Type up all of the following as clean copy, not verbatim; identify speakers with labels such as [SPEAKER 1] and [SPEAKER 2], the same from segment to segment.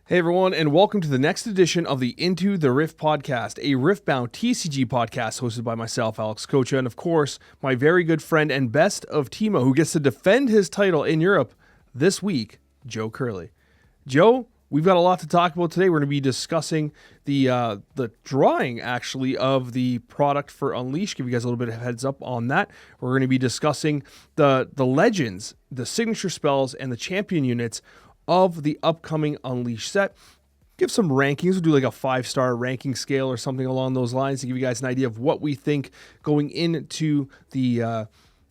[SPEAKER 1] Hey everyone, and welcome to the next edition of the Into the Rift podcast, a Riftbound TCG podcast hosted by myself, Alex Coccia, and of course, my very good friend and best of Timo, who gets to defend his title in Europe this week, Joe Curley. Joe, we've got a lot to talk about today. We're going to be discussing the drawing, actually, of the product for Unleashed. Give you guys a little bit of heads up on that. We're going to be discussing the legends, the signature spells, and the champion units of the upcoming Unleashed set. Give some rankings. We'll do like a 5-star ranking scale or something along those lines to give you guys an idea of what we think going into the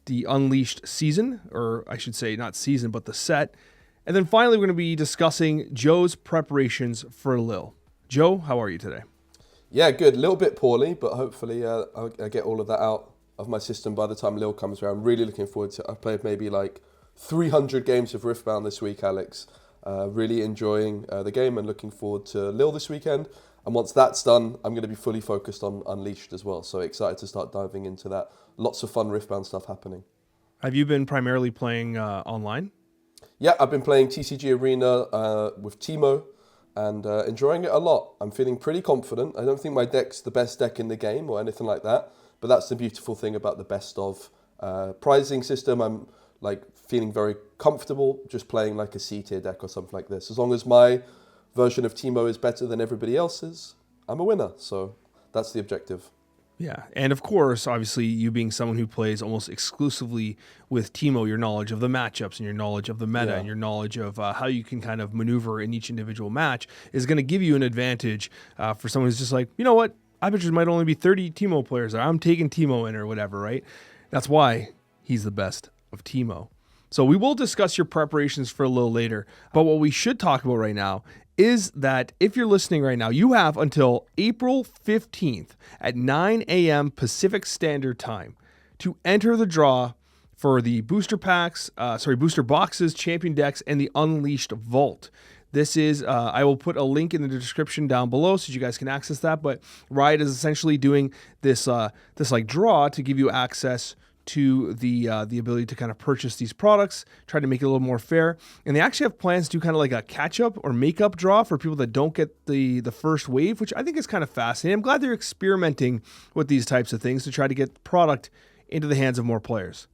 [SPEAKER 1] Unleashed season, or I should say not season, but the set. And then finally, we're going to be discussing Joe's preparations for Lil. Joe, how are you today?
[SPEAKER 2] Yeah, good. A little bit poorly, but hopefully I get all of that out of my system by the time Lil comes around. Really looking forward to it. I've played maybe like 300 games of Riftbound this week, Alex. Really enjoying the game and looking forward to Lil this weekend. And once that's done, I'm going to be fully focused on Unleashed as well. So excited to start diving into that. Lots of fun Riftbound stuff happening.
[SPEAKER 1] Have you been primarily playing online?
[SPEAKER 2] Yeah, I've been playing TCG Arena with Timo and enjoying it a lot. I'm feeling pretty confident. I don't think my deck's the best deck in the game or anything like that. But that's the beautiful thing about the best of prizing system. I'm like feeling very comfortable just playing like a C-tier deck or something like this. As long as my version of Timo is better than everybody else's, I'm a winner. So that's the objective.
[SPEAKER 1] Yeah, and of course, obviously, you being someone who plays almost exclusively with Timo, your knowledge of the matchups and your knowledge of the meta and your knowledge of how you can kind of maneuver in each individual match is going to give you an advantage for someone who's just like, you know what, I bet there might only be 30 Timo players there. I'm taking Timo in or whatever, right? That's why he's the best of Timo. So we will discuss your preparations for a little later, but what we should talk about right now is that if you're listening right now, you have until April 15th at 9 a.m. Pacific Standard Time to enter the draw for the booster boxes, champion decks, and the Unleashed Vault. This is, I will put a link in the description down below so you guys can access that, but Riot is essentially doing this like draw to give you access to the ability to kind of purchase these products, try to make it a little more fair. And they actually have plans to do kind of like a catch-up or make-up draw for people that don't get the first wave, which I think is kind of fascinating. I'm glad they're experimenting with these types of things to try to get product into the hands of more players.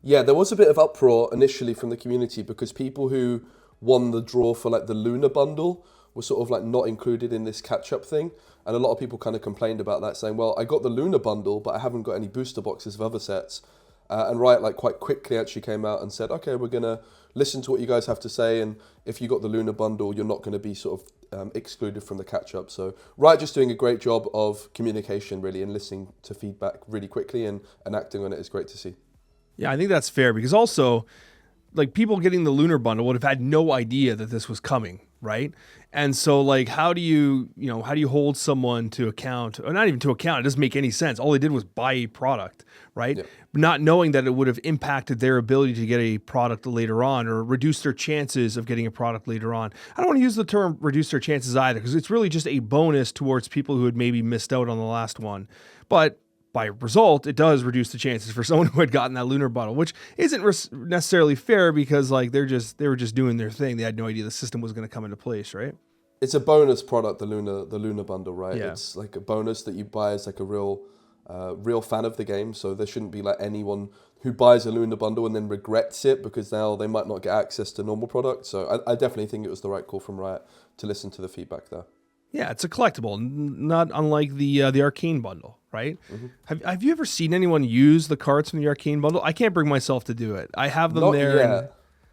[SPEAKER 2] Yeah, there was a bit of uproar initially from the community because people who won the draw for like the Lunar bundle were sort of like not included in this catch-up thing. And a lot of people kind of complained about that, saying, well, I got the Lunar bundle, but I haven't got any booster boxes of other sets. And Riot like quite quickly actually came out and said, okay, we're going to listen to what you guys have to say. And if you got the Lunar bundle, you're not going to be sort of excluded from the catch-up. So Riot just doing a great job of communication, really, and listening to feedback really quickly and acting on it is great to see.
[SPEAKER 1] Yeah, I think that's fair because also, like, people getting the Lunar bundle would have had no idea that this was coming, right? And so, like, how do you hold someone to account, or not even to account, it doesn't make any sense. All they did was buy a product, right? Yeah. Not knowing that it would have impacted their ability to get a product later on or reduce their chances of getting a product later on. I don't want to use the term reduce their chances either because it's really just a bonus towards people who had maybe missed out on the last one. But by result, it does reduce the chances for someone who had gotten that Lunar bundle, which isn't necessarily fair because like they were just doing their thing. They had no idea the system was going to come into place, right?
[SPEAKER 2] It's a bonus product, the Lunar bundle, right?
[SPEAKER 1] Yeah.
[SPEAKER 2] It's like a bonus that you buy as like a real fan of the game. So there shouldn't be like anyone who buys a Lunar bundle and then regrets it because now they might not get access to normal products. So I definitely think it was the right call from Riot to listen to the feedback there.
[SPEAKER 1] Yeah, it's a collectible, not unlike the Arcane bundle, right? Mm-hmm. Have you ever seen anyone use the cards from the Arcane bundle? I can't bring myself to do it. I have them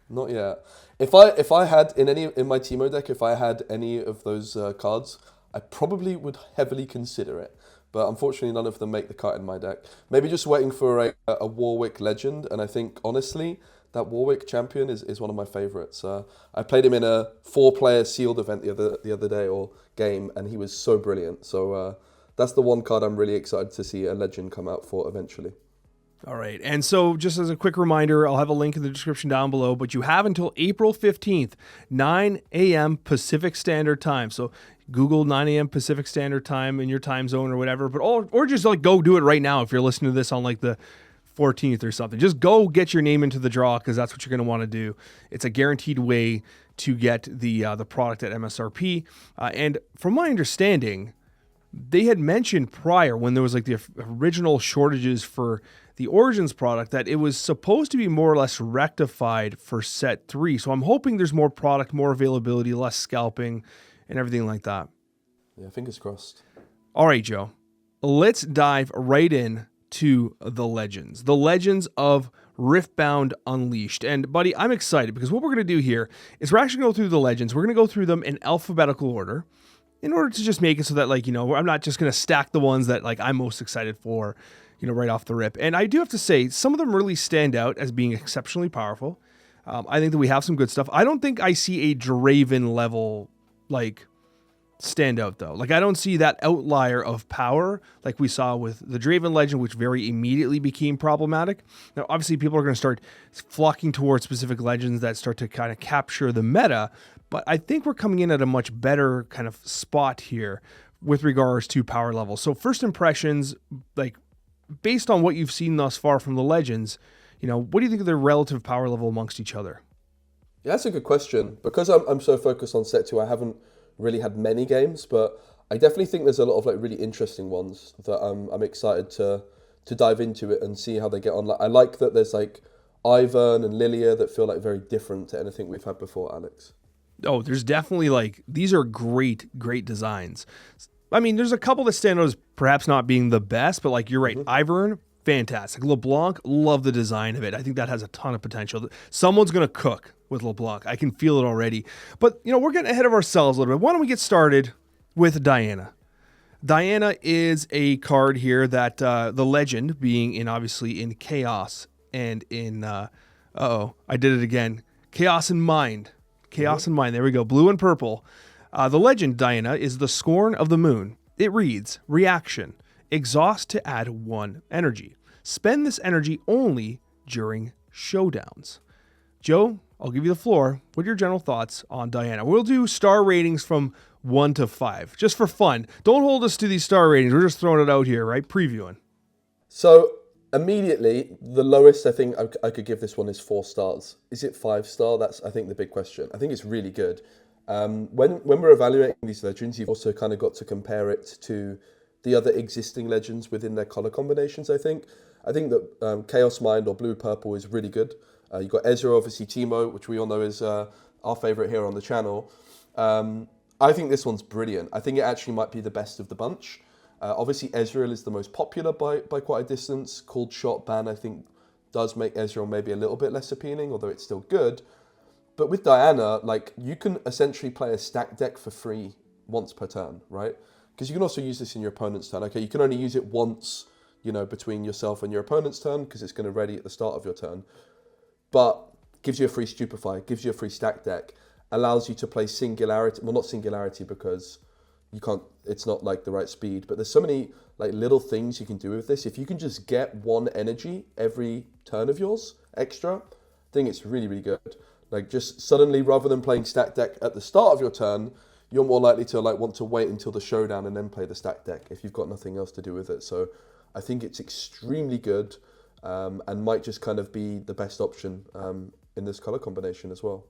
[SPEAKER 2] Not yet. If I had in my Timo deck, if I had any of those cards, I probably would heavily consider it. But unfortunately, none of them make the cut in my deck. Maybe just waiting for a Warwick Legend, and I think honestly, that Warwick champion is one of my favorites. I played him in a 4-player sealed event the other day or game, and he was so brilliant. So that's the one card I'm really excited to see a legend come out for eventually.
[SPEAKER 1] All right. And so just as a quick reminder, I'll have a link in the description down below, but you have until April 15th, 9 a.m. Pacific Standard Time. So Google 9 a.m. Pacific Standard Time in your time zone or whatever, but or just like go do it right now if you're listening to this on like the 14th or something. Just go get your name into the draw because that's what you're going to want to do. It's a guaranteed way to get the product at MSRP. And from my understanding, they had mentioned prior when there was like the original shortages for the Origins product that it was supposed to be more or less rectified for set 3. So I'm hoping there's more product, more availability, less scalping, and everything like that.
[SPEAKER 2] Yeah, fingers crossed.
[SPEAKER 1] All right, Joe. Let's dive right in to the Legends. The Legends of Riftbound Unleashed. And, buddy, I'm excited because what we're going to do here is we're actually going to go through the Legends. We're going to go through them in alphabetical order in order to just make it so that, like, you know, I'm not just going to stack the ones that, like, I'm most excited for, you know, right off the rip. And I do have to say, some of them really stand out as being exceptionally powerful. I think that we have some good stuff. I don't think I see a Draven level, like, stand out though. Like I don't see that outlier of power like we saw with the Draven Legend, which very immediately became problematic. Now, obviously people are going to start flocking towards specific legends that start to kind of capture the meta, but I think we're coming in at a much better kind of spot here with regards to power levels. So first impressions, like based on what you've seen thus far from the legends, you know, what do you think of their relative power level amongst each other?
[SPEAKER 2] Yeah, that's a good question. Because I'm so focused on set 2, I haven't really had many games, but I definitely think there's a lot of like really interesting ones that I'm excited to dive into it and see how they get on. Like, I like that there's like Ivern and Lillia that feel like very different to anything we've had before, Alex.
[SPEAKER 1] Oh, there's definitely like, these are great designs. I mean, there's a couple that stand out as perhaps not being the best, but like you're right, Ivern, fantastic. Leblanc, love the design of it. I think that has a ton of potential. Someone's going to cook with Leblanc. I can feel it already. But, you know, we're getting ahead of ourselves a little bit. Why don't we get started with Diana? Diana is a card here that the legend being in, obviously, in Chaos and in, I did it again. Chaos and Mind. Chaos and Mind. There we go. Blue and purple. The legend, Diana, is the Scorn of the Moon. It reads, reaction, exhaust to add 1 energy. Spend this energy only during showdowns. Joe, I'll give you the floor. What are your general thoughts on Diana? We'll do star ratings from 1 to 5, just for fun. Don't hold us to these star ratings. We're just throwing it out here, right? Previewing.
[SPEAKER 2] So immediately, the lowest I think I could give this one is 4 stars. Is it 5-star? That's, I think, the big question. I think it's really good. When we're evaluating these legends, you've also kind of got to compare it to the other existing legends within their color combinations, I think. I think that Chaos Mind or Blue Purple is really good. You've got Ezra, obviously Teemo, which we all know is our favorite here on the channel. I think this one's brilliant. I think it actually might be the best of the bunch. Obviously, Ezreal is the most popular by quite a distance. Cold Shot ban, I think, does make Ezreal maybe a little bit less appealing, although it's still good. But with Diana, like, you can essentially play a stack deck for free once per turn, right? Because you can also use this in your opponent's turn. Okay, you can only use it once, you know, between yourself and your opponent's turn, because it's going to ready at the start of your turn. But gives you a free Stupefy, gives you a free stack deck, allows you to play Singularity. Well, not Singularity because you can't, it's not like the right speed, but there's so many like little things you can do with this. If you can just get 1 energy every turn of yours extra, I think it's really, really good. Like just suddenly, rather than playing stack deck at the start of your turn, you're more likely to like want to wait until the showdown and then play the stack deck if you've got nothing else to do with it. So I think it's extremely good and might just kind of be the best option in this color combination as well.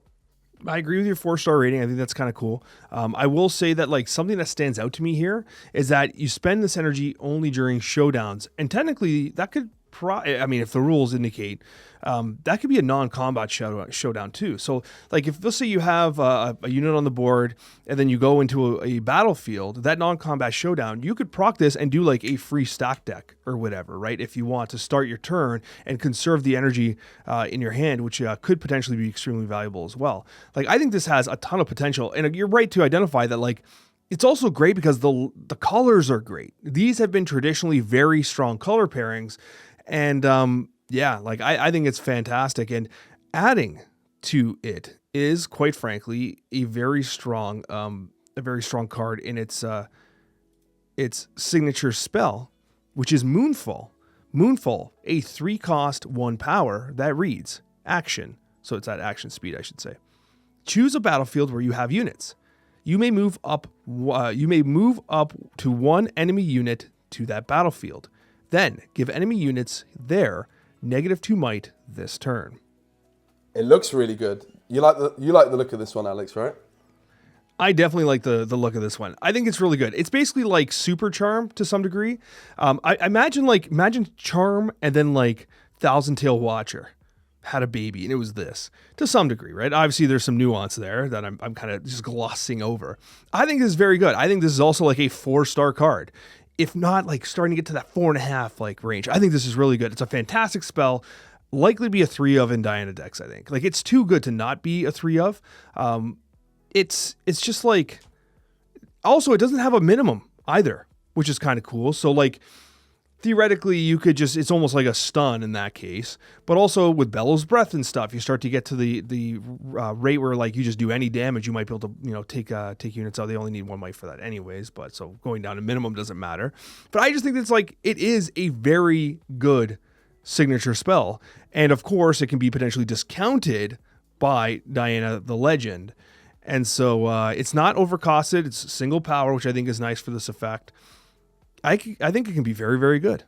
[SPEAKER 1] I agree with your 4-star rating. I think that's kind of cool. I will say that like something that stands out to me here is that you spend this energy only during showdowns, and technically that could I mean, if the rules indicate, that could be a non-combat showdown too. So, like, if let's say you have a unit on the board and then you go into a battlefield, that non-combat showdown, you could proc this and do like a free stack deck or whatever, right? If you want to start your turn and conserve the energy in your hand, which could potentially be extremely valuable as well. Like, I think this has a ton of potential, and you're right to identify that, like, it's also great because the colors are great. These have been traditionally very strong color pairings. And yeah, like I think it's fantastic. And adding to it is, quite frankly, a very strong card in its signature spell, which is Moonfall. Moonfall, a 3-cost 1 power that reads action. So it's at action speed, I should say. Choose a battlefield where you have units. You may move up to 1 enemy unit to that battlefield. Then give enemy units there -2 might this turn.
[SPEAKER 2] It looks really good. You like the look of this one, Alex, right?
[SPEAKER 1] I definitely like the look of this one. I think it's really good. It's basically like Super Charm to some degree. I imagine Charm and then like Thousand Tail Watcher had a baby, and it was this to some degree, right? Obviously, there's some nuance there that I'm kind of just glossing over. I think this is very good. I think this is also like a 4-star card, if not like starting to get to that 4.5 like range. I think this is really good. It's a fantastic spell. Likely be a 3 of in Diana decks, I think. Like, it's too good to not be a 3 of. It's just like, also it doesn't have a minimum either, which is kind of cool. So like theoretically you could just, it's almost like a stun in that case, but also with Bellows Breath and stuff, you start to get to the rate where like you just do any damage, you might be able to, take units out. They only need 1 might for that anyways, but so going down to minimum doesn't matter. But I just think it's like, it is a very good signature spell. And of course it can be potentially discounted by Diana the Legend. And so it's not overcosted. It's single power, which I think is nice for this effect. I think it can be very, very good.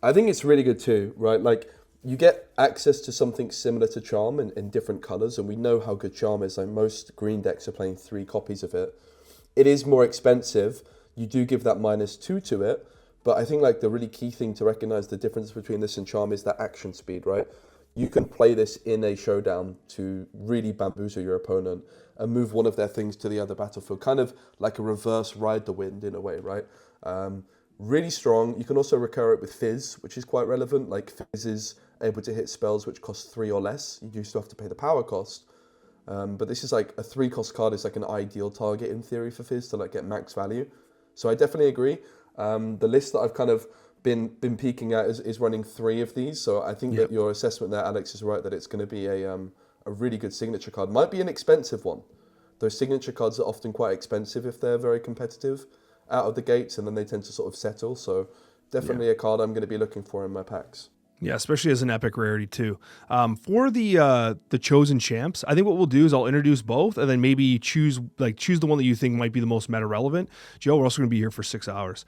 [SPEAKER 2] I think it's really good too, right? Like, you get access to something similar to Charm in different colors, and we know how good Charm is. Like, most green decks are playing 3 copies of it. It is more expensive. You do give that -2 to it, but I think like the really key thing to recognize the difference between this and Charm is that action speed, right? You can play this in a showdown to really bamboozle your opponent and move one of their things to the other battlefield, kind of like a reverse Ride the Wind in a way, right? Really strong. You can also recur it with Fizz, which is quite relevant. Like, Fizz is able to hit spells which cost 3 or less. You do still have to pay the power cost. But this is like a 3-cost card is like an ideal target in theory for Fizz to like get max value. So I definitely agree. The list that I've kind of been peeking at is running 3 of these. So I think that your assessment there, Alex, is right, that it's going to be a really good signature card. Might be an expensive one. Those signature cards are often quite expensive if they're very competitive out of the gates, and then they tend to sort of settle. So definitely a card I'm going to be looking for in my packs.
[SPEAKER 1] Yeah, especially as an epic rarity too. For the chosen champs, I think what we'll do is I'll introduce both, and then maybe choose the one that you think might be the most meta relevant. Joe, we're also going to be here for 6 hours.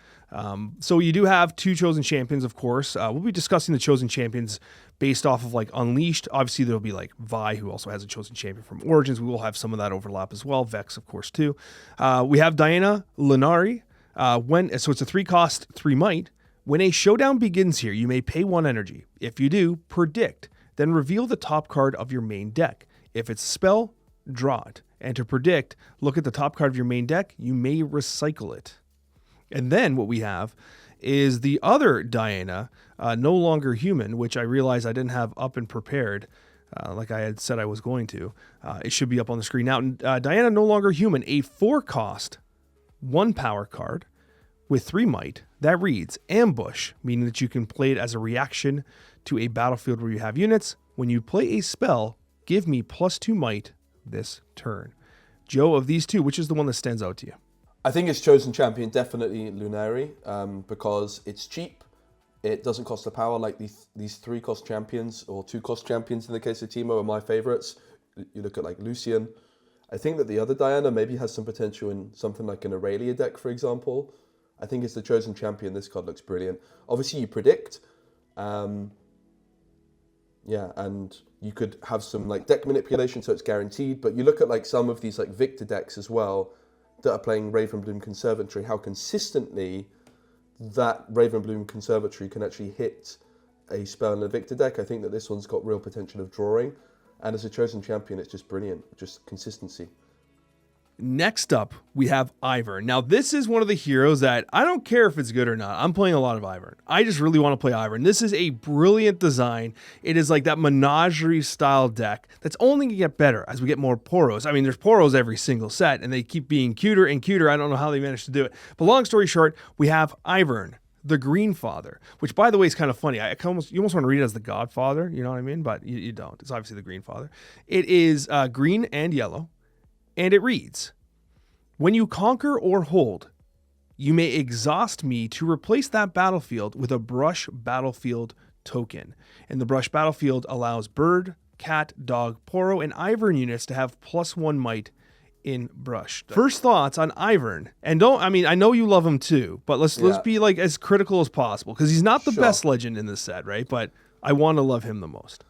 [SPEAKER 1] So you do have 2 chosen champions, of course. We'll be discussing the chosen champions based off of like Unleashed. Obviously, there'll be like Vi, who also has a chosen champion from Origins. We will have some of that overlap as well. Vex, of course, too. We have Diana Linari. So it's a 3-cost, 3 might. When a showdown begins here, you may pay 1 energy. If you do, predict. Then reveal the top card of your main deck. If it's a spell, draw it. And to predict, look at the top card of your main deck. You may recycle it. And then what we have is the other Diana, No Longer Human, which I realized I didn't have up and prepared, like I had said I was going to. It should be up on the screen now. Diana No Longer Human, a 4-cost, 1 power card with 3 might. That reads Ambush, meaning that you can play it as a reaction to a battlefield where you have units. When you play a spell, give me +2 might this turn. Joe, of these 2, which is the one that stands out to you?
[SPEAKER 2] I think it's chosen champion, definitely Lunari, because it's cheap. It doesn't cost the power. Like these 3-cost champions, or 2-cost champions in the case of Teemo, are my favorites. You look at like Lucian. I think that the other Diana maybe has some potential in something like an Aurelia deck, for example. I think it's the chosen champion. This card looks brilliant. Obviously, you predict. And you could have some like deck manipulation, so it's guaranteed. But you look at like some of these like Victor decks as well that are playing Ravenbloom Conservatory, how consistently that Ravenbloom Conservatory can actually hit a spell in a Victor deck. I think that this one's got real potential of drawing. And as a chosen champion, it's just brilliant. Just consistency.
[SPEAKER 1] Next up, we have Ivern. Now, this is one of the heroes that I don't care if it's good or not. I'm playing a lot of Ivern. I just really want to play Ivern. This is a brilliant design. It is like that menagerie style deck that's only going to get better as we get more Poros. I mean, there's Poros every single set, and they keep being cuter and cuter. I don't know how they managed to do it. But long story short, we have Ivern, the Green Father, which, by the way, is kind of funny. You almost want to read it as the Godfather, you know what I mean? But you don't. It's obviously the Green Father. It is green and yellow. And it reads, when you conquer or hold, you may exhaust me to replace that battlefield with a brush battlefield token. And the brush battlefield allows bird, cat, dog, Poro, and Ivern units to have +1 might in brush. First thoughts on Ivern. And I know you love him too, but let's be like as critical as possible, because he's not the best legend in this set, right? But I want to love him the most.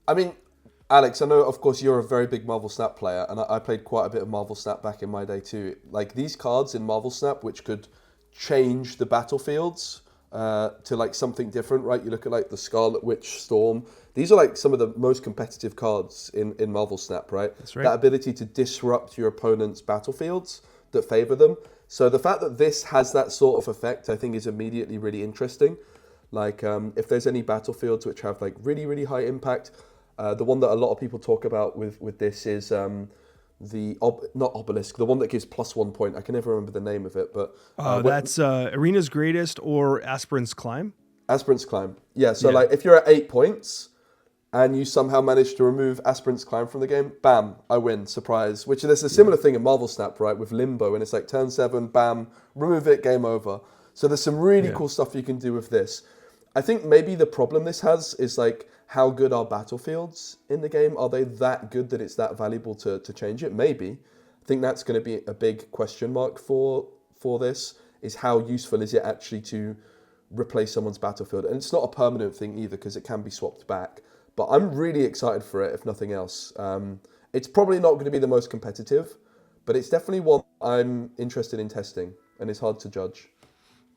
[SPEAKER 2] I mean, Alex, I know, of course, you're a very big Marvel Snap player, and I played quite a bit of Marvel Snap back in my day too. Like, these cards in Marvel Snap, which could change the battlefields to like something different, right? You look at like the Scarlet Witch Storm. These are like some of the most competitive cards in Marvel Snap, right?
[SPEAKER 1] That's right.
[SPEAKER 2] That ability to disrupt your opponent's battlefields that favor them. So the fact that this has that sort of effect, I think, is immediately really interesting. Like, if there's any battlefields which have like really, really high impact, the one that a lot of people talk about with this is not Obelisk, the one that gives +1 point. I can never remember the name of it, but
[SPEAKER 1] that's Arena's Greatest or Aspirant's Climb.
[SPEAKER 2] Aspirant's Climb. Yeah, so like if you're at 8 points and you somehow manage to remove Aspirant's Climb from the game, bam, I win, surprise. Which there's a similar thing in Marvel Snap, right, with Limbo, and it's like turn 7, bam, remove it, game over. So there's some really cool stuff you can do with this. I think maybe the problem this has is like, how good are battlefields in the game? Are they that good that it's that valuable to change it? Maybe. I think that's going to be a big question mark for this, is how useful is it actually to replace someone's battlefield? And it's not a permanent thing either, because it can be swapped back. But I'm really excited for it, if nothing else. It's probably not going to be the most competitive, but it's definitely one I'm interested in testing, and it's hard to judge.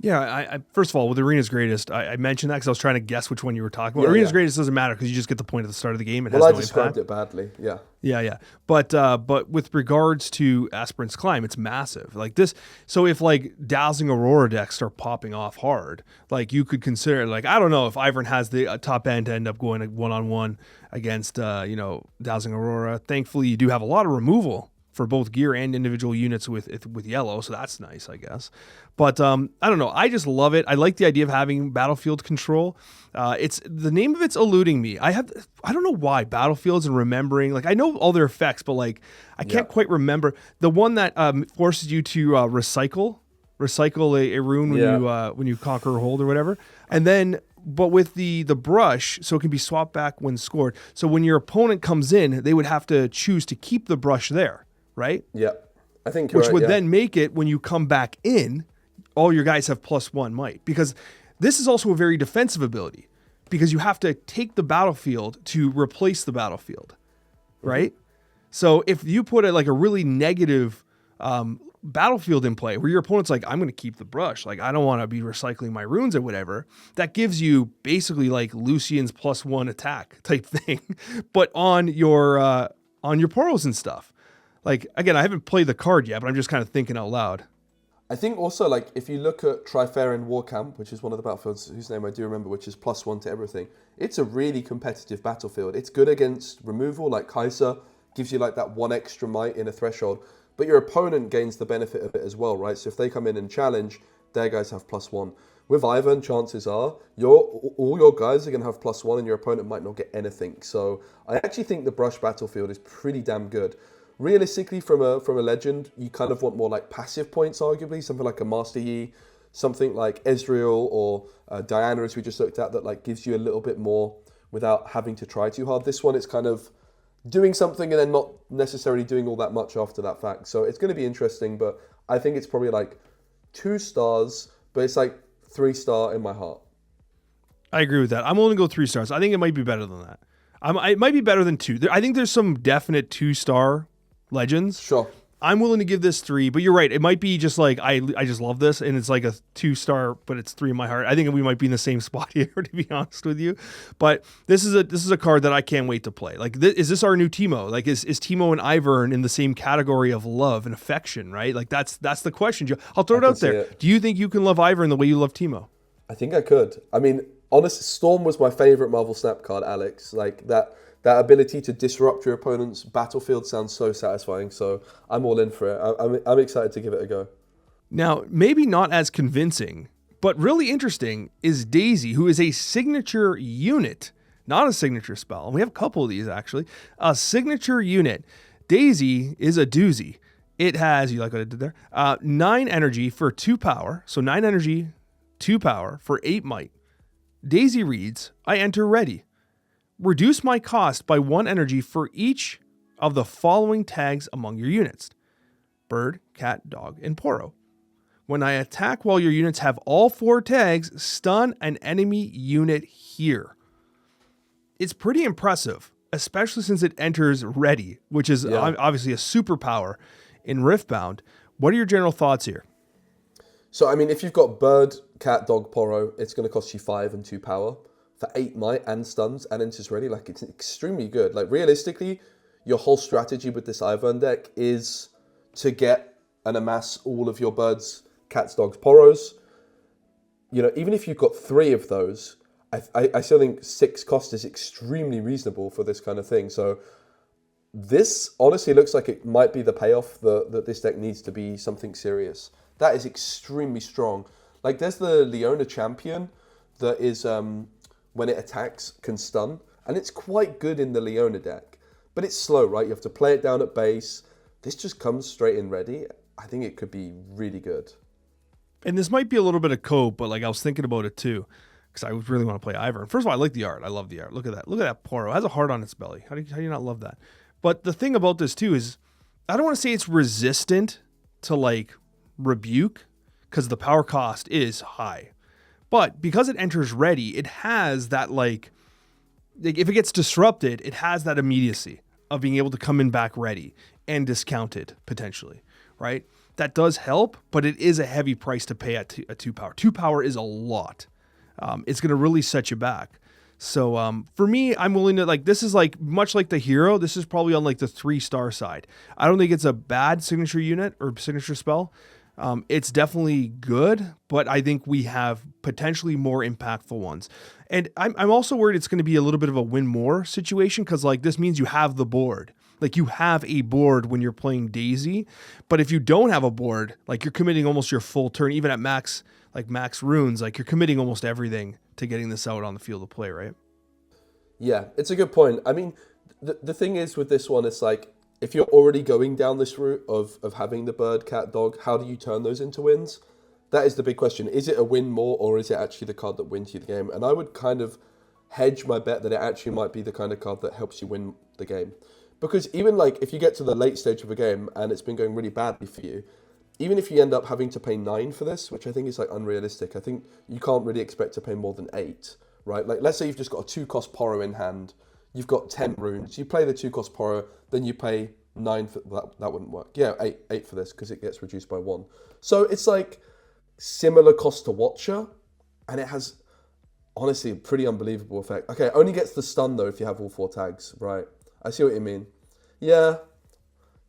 [SPEAKER 1] Yeah, I first of all, with Arena's Greatest, I mentioned that because I was trying to guess which one you were talking about. Arena's Greatest doesn't matter because you just get the point at the start of the game. It has no impact.
[SPEAKER 2] I described it badly, yeah.
[SPEAKER 1] Yeah. But with regards to Aspirant's Climb, it's massive. Like this, so if like Dazzling Aurora decks start popping off hard, like you could consider, like, I don't know if Ivern has the top end to end up going 1-on-1 against, Dazzling Aurora. Thankfully, you do have a lot of removal for both gear and individual units with yellow, so that's nice, I guess. But I don't know. I just love it. I like the idea of having battlefield control. It's the name of it's eluding me. I don't know why battlefields and remembering. Like, I know all their effects, but like I can't quite remember the one that forces you to recycle a rune when you conquer a hold or whatever, and then. But with the brush, so it can be swapped back when scored. So when your opponent comes in, they would have to choose to keep the brush there, right?
[SPEAKER 2] Yeah, I think
[SPEAKER 1] which would then make it, when you come back in, all your guys have +1 might. Because this is also a very defensive ability, because you have to take the battlefield to replace the battlefield, right? So if you put a really negative battlefield in play where your opponent's like, I'm going to keep the brush, like I don't want to be recycling my runes or whatever, that gives you basically like Lucian's +1 attack type thing, but on your portals and stuff. Like, again, I haven't played the card yet, but I'm just kind of thinking out loud.
[SPEAKER 2] I think also, like, if you look at Trifarian Warcamp, which is one of the battlefields whose name I do remember, which is +1 to everything, it's a really competitive battlefield. It's good against removal, like Kai'Sa gives you like that 1 extra might in a threshold, but your opponent gains the benefit of it as well, right? So if they come in and challenge, their guys have +1. With Ivern, chances are all your guys are going to have +1 and your opponent might not get anything. So I actually think the brush battlefield is pretty damn good. Realistically, from a legend, you kind of want more like passive points, arguably. Something like a Master Yi, something like Ezreal or Diana, as we just looked at, that like gives you a little bit more without having to try too hard. This one, it's kind of doing something and then not necessarily doing all that much after that fact. So it's going to be interesting, but I think it's probably like 2 stars, but it's like 3-star in my heart.
[SPEAKER 1] I agree with that. I'm only going to go 3 stars. I think it might be better than that. It might be better than 2. I think there's some definite 2-star legends.
[SPEAKER 2] Sure.
[SPEAKER 1] I'm willing to give this 3, but you're right. It might be just like, I just love this, and it's like a 2-star, but it's 3 in my heart. I think we might be in the same spot here, to be honest with you. But this is a card that I can't wait to play. Like, is this our new Teemo? Like, is Teemo and Ivern in the same category of love and affection, right? Like, that's the question, Joe. I'll throw it out there. Do you think you can love Ivern the way you love Teemo?
[SPEAKER 2] I think I could. I mean, honestly, Storm was my favorite Marvel Snap card, Alex. Like, that ability to disrupt your opponent's battlefield sounds so satisfying. So I'm all in for it. I'm excited to give it a go.
[SPEAKER 1] Now, maybe not as convincing, but really interesting is Daisy, who is a signature unit, not a signature spell. And we have a couple of these, actually. A signature unit. Daisy is a doozy. It has, you like what I did there? 9 energy for 2 power. So 9 energy, 2 power for 8 might. Daisy reads, I enter ready. Reduce my cost by 1 energy for each of the following tags among your units. Bird, cat, dog, and Poro. When I attack while your units have all 4 tags, stun an enemy unit here. it's pretty impressive, especially since it enters ready, which is obviously a superpower in Riftbound. What are your general thoughts here?
[SPEAKER 2] So, I mean, if you've got Bird, Cat, Dog, Poro, it's going to cost you 5 and 2 power for 8 might and stuns and enters ready. Like, it's extremely good. Like, realistically, your whole strategy with this Ivern deck is to get and amass all of your Birds, Cats, Dogs, Poros. You know, even if you've got 3 of those, I still think 6 cost is extremely reasonable for this kind of thing. So this honestly looks like it might be the payoff that this deck needs to be something serious. That is extremely strong. Like, there's the Leona champion that is, when it attacks, can stun. And it's quite good in the Leona deck. But it's slow, right? You have to play it down at base. This just comes straight in ready. I think it could be really good.
[SPEAKER 1] And this might be a little bit of cope, but like I was thinking about it too, because I really want to play Ivern. First of all, I like the art. I love the art. Look at that. Look at that Poro. It has a heart on its belly. How do you not love that? But the thing about this too is, I don't want to say it's resistant to like rebuke, because the power cost is high. But because it enters ready, it has that like if it gets disrupted, it has that immediacy of being able to come in back ready and discounted potentially, right? That does help, but it is a heavy price to pay at 2 power. 2 power is a lot. It's going to really set you back. So for me, I'm willing to, like, this is like much like the hero. This is probably on like the 3-star side. I don't think it's a bad signature unit or signature spell. It's definitely good, but I think we have potentially more impactful ones. And I'm also worried it's going to be a little bit of a win more situation, because like this means you have the board. Like, you have a board when you're playing Daisy, but if you don't have a board, like, you're committing almost your full turn, even at max runes, like, you're committing almost everything to getting this out on the field of play, right?
[SPEAKER 2] Yeah, it's a good point. I mean, the thing is with this one, it's like, if you're already going down this route of having the Bird, Cat, Dog, how do you turn those into wins? That is the big question. Is it a win more, or is it actually the card that wins you the game? And I would kind of hedge my bet that it actually might be the kind of card that helps you win the game. Because even like if you get to the late stage of a game and it's been going really badly for you, even if you end up having to pay 9 for this, which I think is like unrealistic, I think you can't really expect to pay more than 8, right? Like, let's say you've just got a 2-cost Poro in hand, you've got 10 runes, you play the 2-cost Poro, then you pay 9 for that wouldn't work. Yeah, 8 for this, because it gets reduced by 1. So it's like similar cost to Watcher, and it has honestly a pretty unbelievable effect. Okay, it only gets the stun though if you have all 4 tags, right? I see what you mean. Yeah,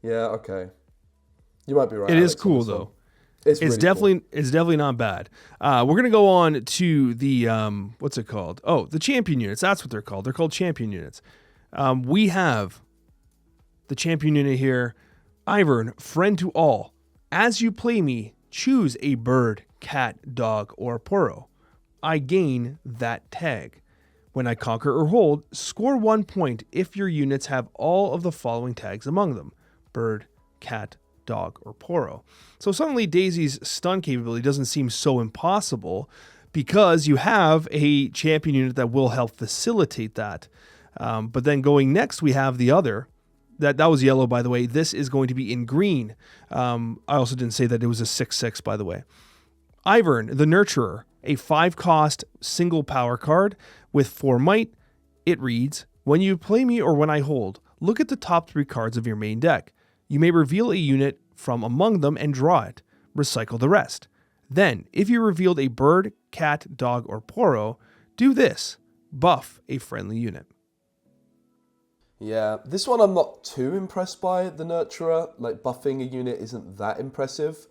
[SPEAKER 2] okay. You might be right.
[SPEAKER 1] It is cool though. It's really definitely cool. It's definitely not bad. We're gonna go on to the what's it called? Oh, the champion units. That's what they're called. They're called champion units. We have the champion unit here. Ivern, friend to all. As you play me, choose a bird, cat, dog, or Poro. I gain that tag. When I conquer or hold, score 1 point if your units have all of the following tags among them: bird, cat, dog, or Poro. So suddenly Daisy's stun capability doesn't seem so impossible, because you have a champion unit that will help facilitate that. But then going next, we have the other. That was yellow, by the way. This is going to be in green. I also didn't say that it was a 6/6, by the way. Ivern, the Nurturer, a 5-cost single power card with 4 might. It reads, when you play me or when I hold, look at the top 3 cards of your main deck. You may reveal a unit from among them and draw it. Recycle the rest. Then, if you revealed a bird, cat, dog, or Poro, do this. Buff a friendly unit.
[SPEAKER 2] Yeah, this one I'm not too impressed by, the Nurturer. Like, buffing a unit isn't that impressive.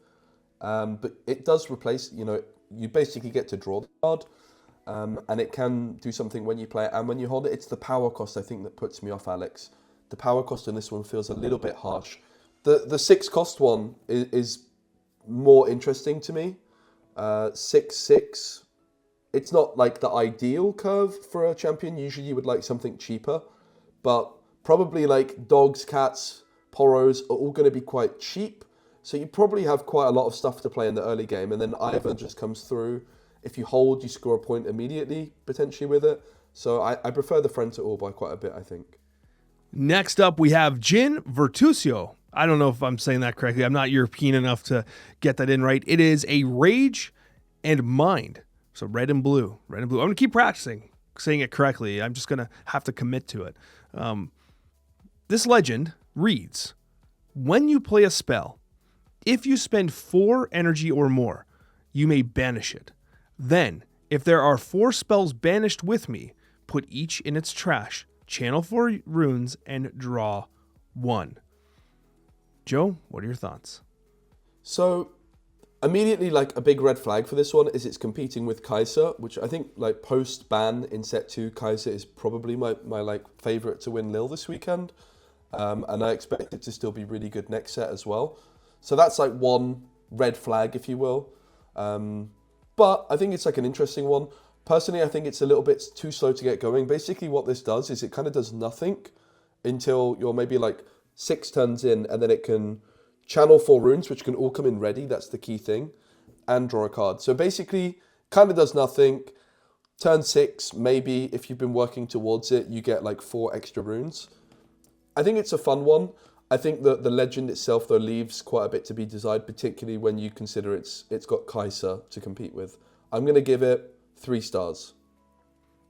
[SPEAKER 2] But it does replace, you basically get to draw the card. And it can do something when you play it and when you hold it. It's the power cost, I think, that puts me off, Alex. The power cost in this one feels a little bit harsh. The 6-cost one is more interesting to me. 6/6. It's not like the ideal curve for a champion. Usually you would like something cheaper. But probably like dogs, cats, Poros are all going to be quite cheap. So you probably have quite a lot of stuff to play in the early game. And then Ivern just comes through. If you hold, you score a point immediately, potentially with it. So I prefer the friend to all by quite a bit, I think.
[SPEAKER 1] Next up, we have Jhin Virtusio. I don't know if I'm saying that correctly. I'm not European enough to get that in right. It is a Rage and Mind. So red and blue. Red and blue. I'm going to keep practicing. saying it correctly. I'm just going to have to commit to it. This legend reads, when you play a spell, if you spend 4 energy or more, you may banish it. Then, if there are 4 spells banished with me, put each in its trash, channel 4 runes, and draw 1. Joe, what are your thoughts?
[SPEAKER 2] So, immediately, like, a big red flag for this one is it's competing with Kai'Sa, which I think, like, post-ban in set 2, Kai'Sa is probably my like, favourite to win Lil this weekend. And I expect it to still be really good next set as well. So that's, like, one red flag, if you will. But I think it's, like, an interesting one. Personally, I think it's a little bit too slow to get going. Basically, what this does is it kind of does nothing until you're maybe, like, 6 turns in, and then it can channel 4 runes, which can all come in ready. That's the key thing. And draw a card. So basically, kind of does nothing. Turn 6, maybe, if you've been working towards it, you get like 4 extra runes. I think it's a fun one. I think that the legend itself, though, leaves quite a bit to be desired, particularly when you consider it's got Kai'Sa to compete with. I'm going to give it 3 stars.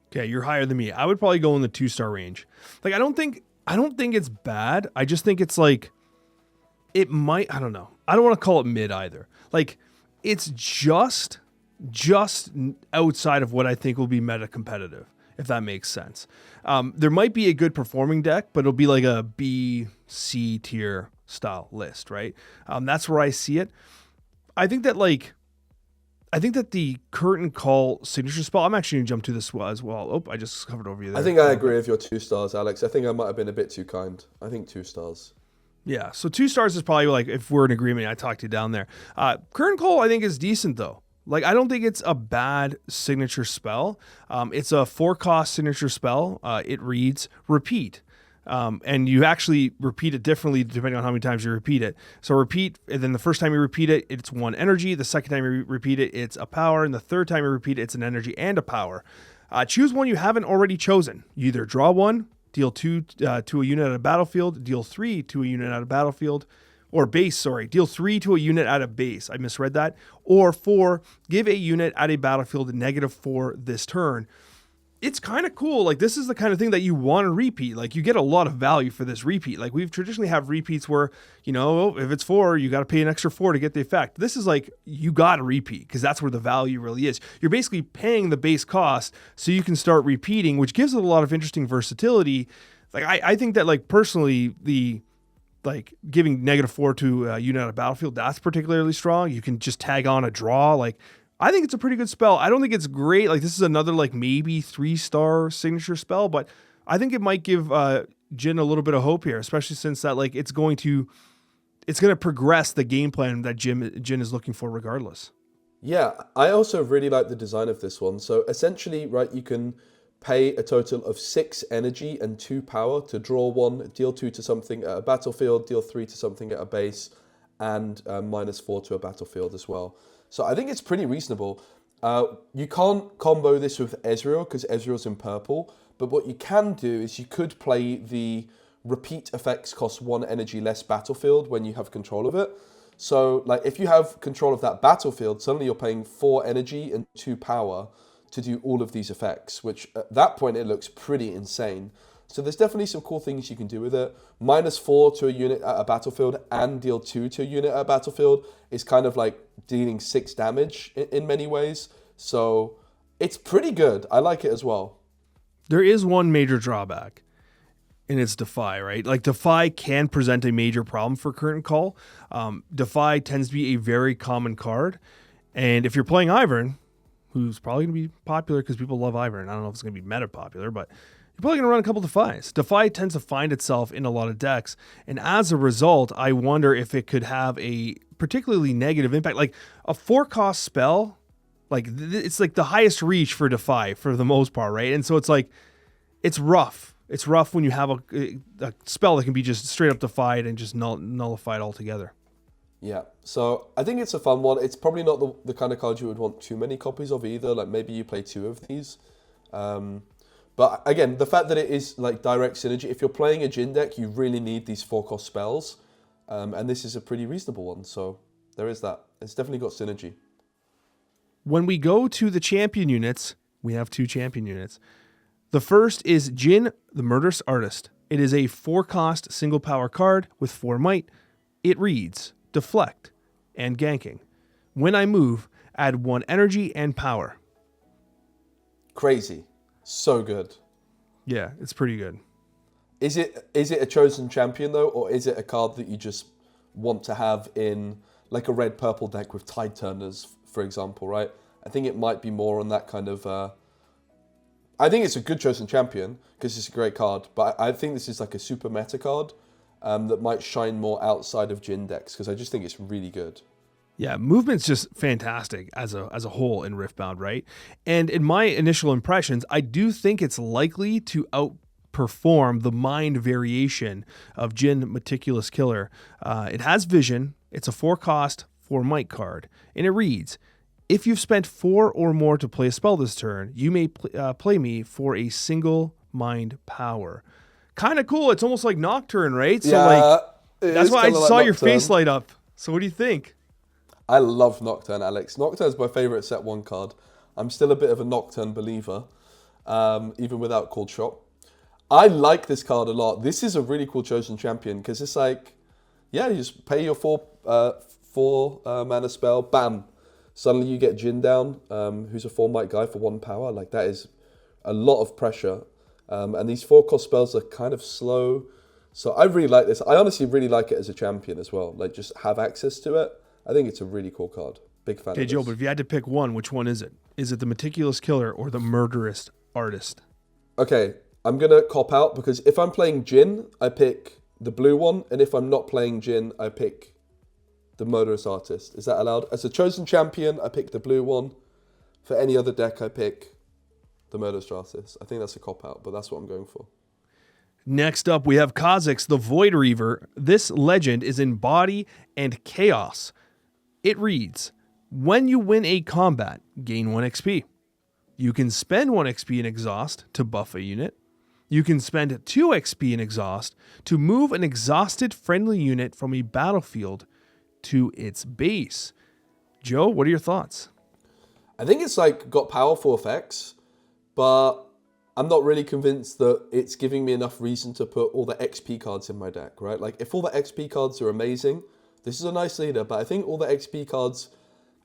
[SPEAKER 1] Okay, you're higher than me. I would probably go in the 2-star range. Like, I don't think it's bad. I just think it's like, it might, I don't know. I don't want to call it mid either. Like, it's just outside of what I think will be meta competitive, if that makes sense. There might be a good performing deck, but it'll be like a B, C tier style list, right? That's where I see it. I think that the Curtain Call signature spell, I'm actually going to jump to this as well. Oh, I just covered over you there.
[SPEAKER 2] I think I agree with your 2 stars, Alex. I think I might have been a bit too kind. I think 2 stars.
[SPEAKER 1] Yeah, so 2 stars is probably like, if we're in agreement, I talked you down there. Curtain Call, I think, is decent, though. Like, I don't think it's a bad signature spell. It's a 4-cost signature spell. It reads repeat. And you actually repeat it differently depending on how many times you repeat it. So repeat, and then the first time you repeat it, it's 1 energy. The second time you repeat it, it's a power. And the third time you repeat it, it's an energy and a power. Choose one you haven't already chosen. You either draw 1, deal 2 to a unit at a battlefield, deal 3 to a unit at a battlefield, or base, sorry, deal 3 to a unit at a base. I misread that. Or 4, give a unit at a battlefield -4 this turn. It's kind of cool. Like, this is the kind of thing that you want to repeat. Like, you get a lot of value for this repeat. Like, we've traditionally have repeats where, you know, if it's 4, you got to pay an extra 4 to get the effect. This is like, you got to repeat because that's where the value really is. You're basically paying the base cost so you can start repeating, which gives it a lot of interesting versatility. Like, I think that, like, personally, like giving -4 to a unit on a battlefield, that's particularly strong. You can just tag on a draw. Like, I think it's a pretty good spell. I don't think it's great. Like, this is another like maybe 3-star signature spell, but I think it might give Jhin a little bit of hope here, especially since that like it's going to progress the game plan that Jhin is looking for regardless.
[SPEAKER 2] Yeah, I also really like the design of this one. So essentially, right, you can pay a total of 6 energy and 2 power to draw 1, deal 2 to something at a battlefield, deal 3 to something at a base, and -4 to a battlefield as well. So I think it's pretty reasonable. You can't combo this with Ezreal because Ezreal's in purple, but what you can do is you could play the repeat effects cost 1 energy less battlefield when you have control of it. So like if you have control of that battlefield, suddenly you're paying 4 energy and 2 power to do all of these effects, which at that point it looks pretty insane. So there's definitely some cool things you can do with it. -4 to a unit at a battlefield and deal 2 to a unit at a battlefield is kind of like dealing 6 damage in many ways. So it's pretty good. I like it as well.
[SPEAKER 1] There is one major drawback, and it's Defy, right? Like, Defy can present a major problem for Curtain Call. Defy tends to be a very common card. And if you're playing Ivern, who's probably going to be popular because people love Ivern. I don't know if it's going to be meta popular, but you're probably going to run a couple Defies. Defy tends to find itself in a lot of decks, and as a result, I wonder if it could have a particularly negative impact. Like, a 4-cost spell, like, it's like the highest reach for Defy for the most part, right? And so it's like, it's rough. It's rough when you have a spell that can be just straight up defied and just nullified altogether.
[SPEAKER 2] Yeah, so I think it's a fun one. It's probably not the kind of card you would want too many copies of either. Like maybe you play 2 of these. But again, the fact that it is like direct synergy, if you're playing a Jhin deck, you really need these 4-cost spells. And this is a pretty reasonable one. So there is that. It's definitely got synergy.
[SPEAKER 1] When we go to the champion units, we have 2 champion units. The first is Jhin, the Murderous Artist. It is a 4-cost single power card with 4 might. It reads Deflect and Ganking. When I move, add 1 energy and power.
[SPEAKER 2] Crazy. So good.
[SPEAKER 1] Yeah, it's pretty good.
[SPEAKER 2] Is it a chosen champion though, or is it a card that you just want to have in like a red-purple deck with Tide Turners, for example, right? I think it might be more on that kind of... I think it's a good chosen champion because it's a great card, but I think this is like a super meta card that might shine more outside of Jhin decks because I just think it's really good.
[SPEAKER 1] Yeah, movement's just fantastic as a whole in Riftbound, right? And in my initial impressions, I do think it's likely to outperform the mind variation of Jhin Meticulous Killer. It has vision. It's a 4-cost, 4 might card, and it reads, if you've spent 4 or more to play a spell this turn, you may play me for a single mind power. Kind of cool. It's almost like Nocturne, right? So that's why I saw your face light up. So what do you think?
[SPEAKER 2] I love Nocturne, Alex. Nocturne's my favorite set 1 card. I'm still a bit of a Nocturne believer, even without Cold Shot. I like this card a lot. This is a really cool chosen champion because it's like, yeah, you just pay your 4 mana spell, bam. Suddenly you get Jhin down, who's a 4 might guy for 1 power. Like that is a lot of pressure. And these 4-cost spells are kind of slow. So I really like this. I honestly really like it as a champion as well. Like just have access to it. I think it's a really cool card. Big fan of this.
[SPEAKER 1] Okay, Joe, but if you had to pick one, which one is it? Is it the Meticulous Killer or the Murderous Artist?
[SPEAKER 2] Okay, I'm going to cop out because if I'm playing Jhin, I pick the blue one. And if I'm not playing Jhin, I pick the Murderous Artist. Is that allowed? As a chosen champion, I pick the blue one. For any other deck, I pick the Murderous Artist. I think that's a cop out, but that's what I'm going for.
[SPEAKER 1] Next up, we have Kha'Zix, the Void Reaver. This legend is in Body and Chaos. It reads, when you win a combat, gain 1 XP. You can spend 1 XP in Exhaust to buff a unit. You can spend 2 XP in Exhaust to move an exhausted friendly unit from a battlefield to its base. Joe, what are your thoughts?
[SPEAKER 2] I think it's like got powerful effects, but I'm not really convinced that it's giving me enough reason to put all the XP cards in my deck, right? Like if all the XP cards are amazing, this is a nice leader, but I think all the XP cards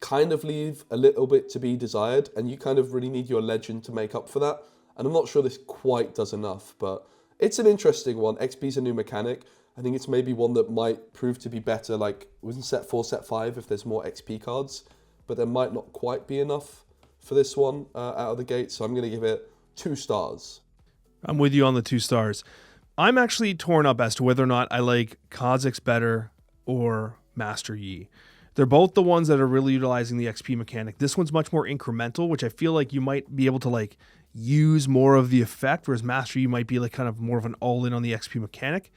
[SPEAKER 2] kind of leave a little bit to be desired, and you kind of really need your legend to make up for that. And I'm not sure this quite does enough, but it's an interesting one. XP is a new mechanic. I think it's maybe one that might prove to be better, like within set 4, set 5, if there's more XP cards, but there might not quite be enough for this one out of the gate. So I'm going to give it 2 stars.
[SPEAKER 1] I'm with you on the 2 stars. I'm actually torn up as to whether or not I like Kha'Zix better or Master Yi. They're both the ones that are really utilizing the XP mechanic. This one's much more incremental, which I feel like you might be able to like use more of the effect, whereas Master Yi might be like kind of more of an all-in on the XP mechanic.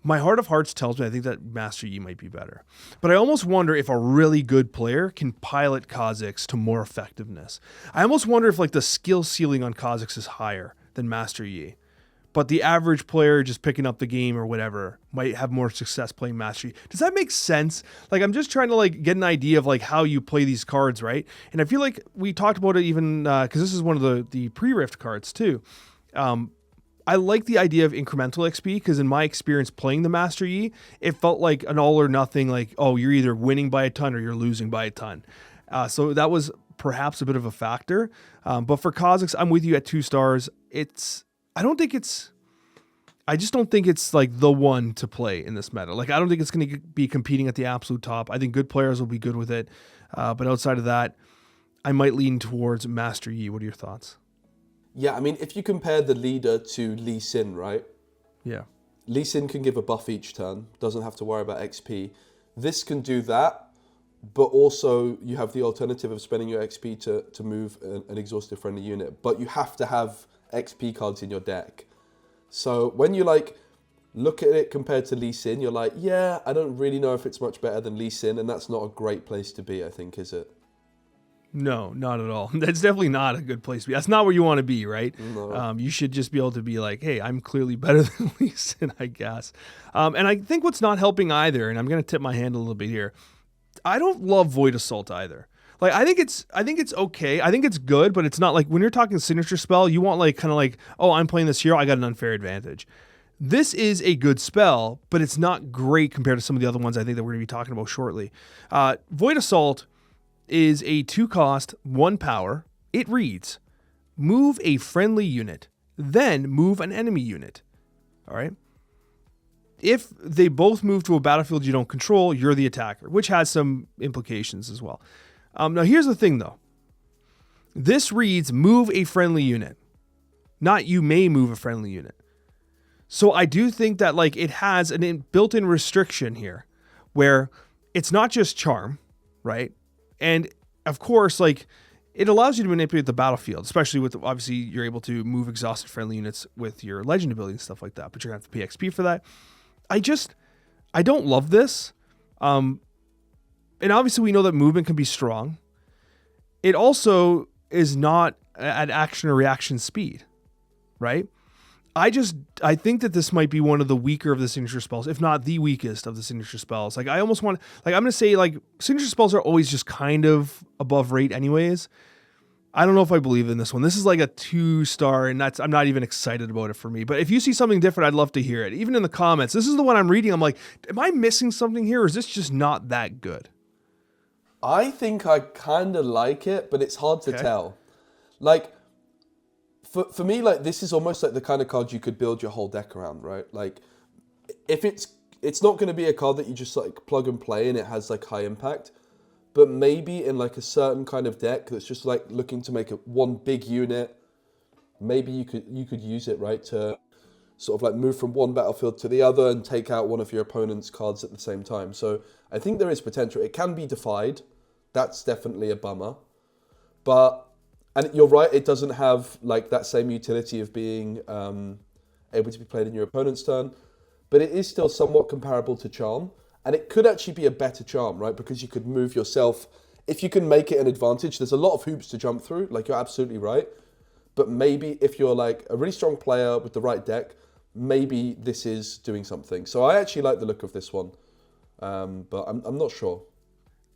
[SPEAKER 1] My heart of hearts tells me I think that Master Yi might be better. But I almost wonder if a really good player can pilot Kha'Zix to more effectiveness. I almost wonder if like the skill ceiling on Kha'Zix is higher than Master Yi. But the average player just picking up the game or whatever might have more success playing Master Yi. Does that make sense? Like I'm just trying to like get an idea of like how you play these cards, right? And I feel like we talked about it even because this is one of the pre-Rift cards too. I like the idea of incremental XP because in my experience playing the Master Yi, it felt like an all or nothing, like, oh, you're either winning by a ton or you're losing by a ton. So that was perhaps a bit of a factor. But for Kha'Zix, I'm with you at 2 stars. I just don't think it's like the one to play in this meta. Like, I don't think it's going to be competing at the absolute top. I think good players will be good with it. But outside of that, I might lean towards Master Yi. What are your thoughts?
[SPEAKER 2] Yeah, I mean, if you compare the leader to Lee Sin, right?
[SPEAKER 1] Yeah.
[SPEAKER 2] Lee Sin can give a buff each turn, doesn't have to worry about XP. This can do that, but also you have the alternative of spending your XP to move an exhausted friendly unit. But you have to have XP cards in your deck. So when you like look at it compared to Lee Sin, you're like, yeah, I don't really know if it's much better than Lee Sin, and that's not a great place to be, I think, is it?
[SPEAKER 1] No, not at all. That's definitely not a good place to be. That's not where you want to be, right?
[SPEAKER 2] No.
[SPEAKER 1] You should just be able to be like, hey, I'm clearly better than Lee Sin, I guess. And I think what's not helping either, and I'm going to tip my hand a little bit here, I don't love Void Assault either. Like I think it's okay. I think it's good, but it's not like when you're talking signature spell, you want like kind of like, oh, I'm playing this hero, I got an unfair advantage. This is a good spell, but it's not great compared to some of the other ones I think that we're going to be talking about shortly. Void Assault is a 2-cost, 1 power. It reads, move a friendly unit, then move an enemy unit. All right? If they both move to a battlefield you don't control, you're the attacker, which has some implications as well. Now, here's the thing, though. This reads, move a friendly unit, not you may move a friendly unit. So I do think that like it has an built-in restriction here where it's not just charm, right? And of course, like it allows you to manipulate the battlefield, especially with obviously you're able to move exhausted friendly units with your legend ability and stuff like that, but you're gonna have to pay XP for that. I don't love this. And obviously we know that movement can be strong. It also is not at action or reaction speed, right? I think that this might be one of the weaker of the signature spells, if not the weakest of the signature spells. Like I almost want, like I'm going to say like signature spells are always just kind of above rate anyways. I don't know if I believe in this one. This is like a 2-star and I'm not even excited about it for me. But if you see something different, I'd love to hear it. Even in the comments, this is the one I'm reading. I'm like, am I missing something here? Or is this just not that good?
[SPEAKER 2] I think I kind of like it, but it's hard to tell. Like, for me, like this is almost like the kind of card you could build your whole deck around, right? Like, if it's not going to be a card that you just like plug and play and it has like high impact, but maybe in like a certain kind of deck that's just like looking to make one big unit, maybe you could use it, right, to sort of like move from one battlefield to the other and take out one of your opponent's cards at the same time. So I think there is potential. It can be defied. That's definitely a bummer. And you're right, it doesn't have like that same utility of being able to be played in your opponent's turn, but it is still somewhat comparable to Charm. And it could actually be a better Charm, right? Because you could move yourself. If you can make it an advantage, there's a lot of hoops to jump through. Like, you're absolutely right. But maybe if you're like a really strong player with the right deck, maybe this is doing something. So I actually like the look of this one. But I'm not sure.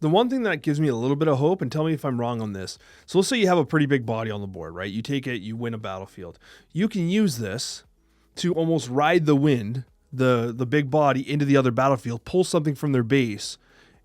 [SPEAKER 1] The one thing that gives me a little bit of hope, and tell me if I'm wrong on this. So let's say you have a pretty big body on the board, right? You take it, you win a battlefield. You can use this to almost ride the wind, the big body into the other battlefield, pull something from their base,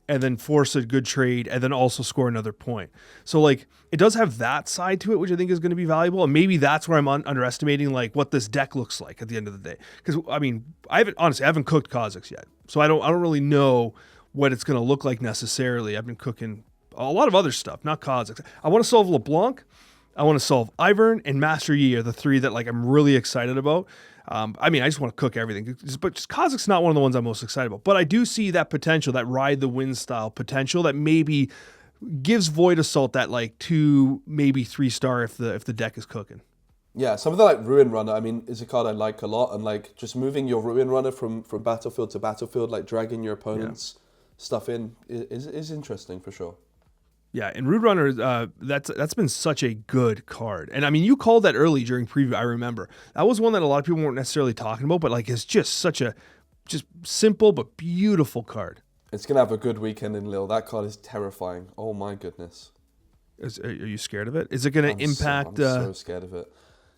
[SPEAKER 1] and then force a good trade, and then also score another point. So like it does have that side to it, which I think is going to be valuable. And maybe that's where I'm underestimating like what this deck looks like at the end of the day. Because I mean, I haven't cooked Kha'Zix yet, so I don't really know what it's going to look like necessarily. I've been cooking a lot of other stuff, not Kha'Zix. I want to solve Leblanc, I want to solve Ivern, and Master Yi are the three that like I'm really excited about. I just want to cook everything, but just Kha'Zix not one of the ones I'm most excited about. But I do see that potential, that ride the wind style potential that maybe gives Void Assault that like 2, maybe 3-star if the deck is cooking.
[SPEAKER 2] Yeah, something like Ruin Runner, is a card I like a lot, and like just moving your Ruin Runner from battlefield to battlefield, like dragging your opponent's stuff in is interesting for sure.
[SPEAKER 1] Yeah, and Rude Runner, that's been such a good card. And you called that early during preview, I remember. That was one that a lot of people weren't necessarily talking about, but like it's just such a simple but beautiful card.
[SPEAKER 2] It's going to have a good weekend in Lille. That card is terrifying. Oh my goodness.
[SPEAKER 1] Are you scared of it? Is it going to impact...
[SPEAKER 2] I'm so scared of it.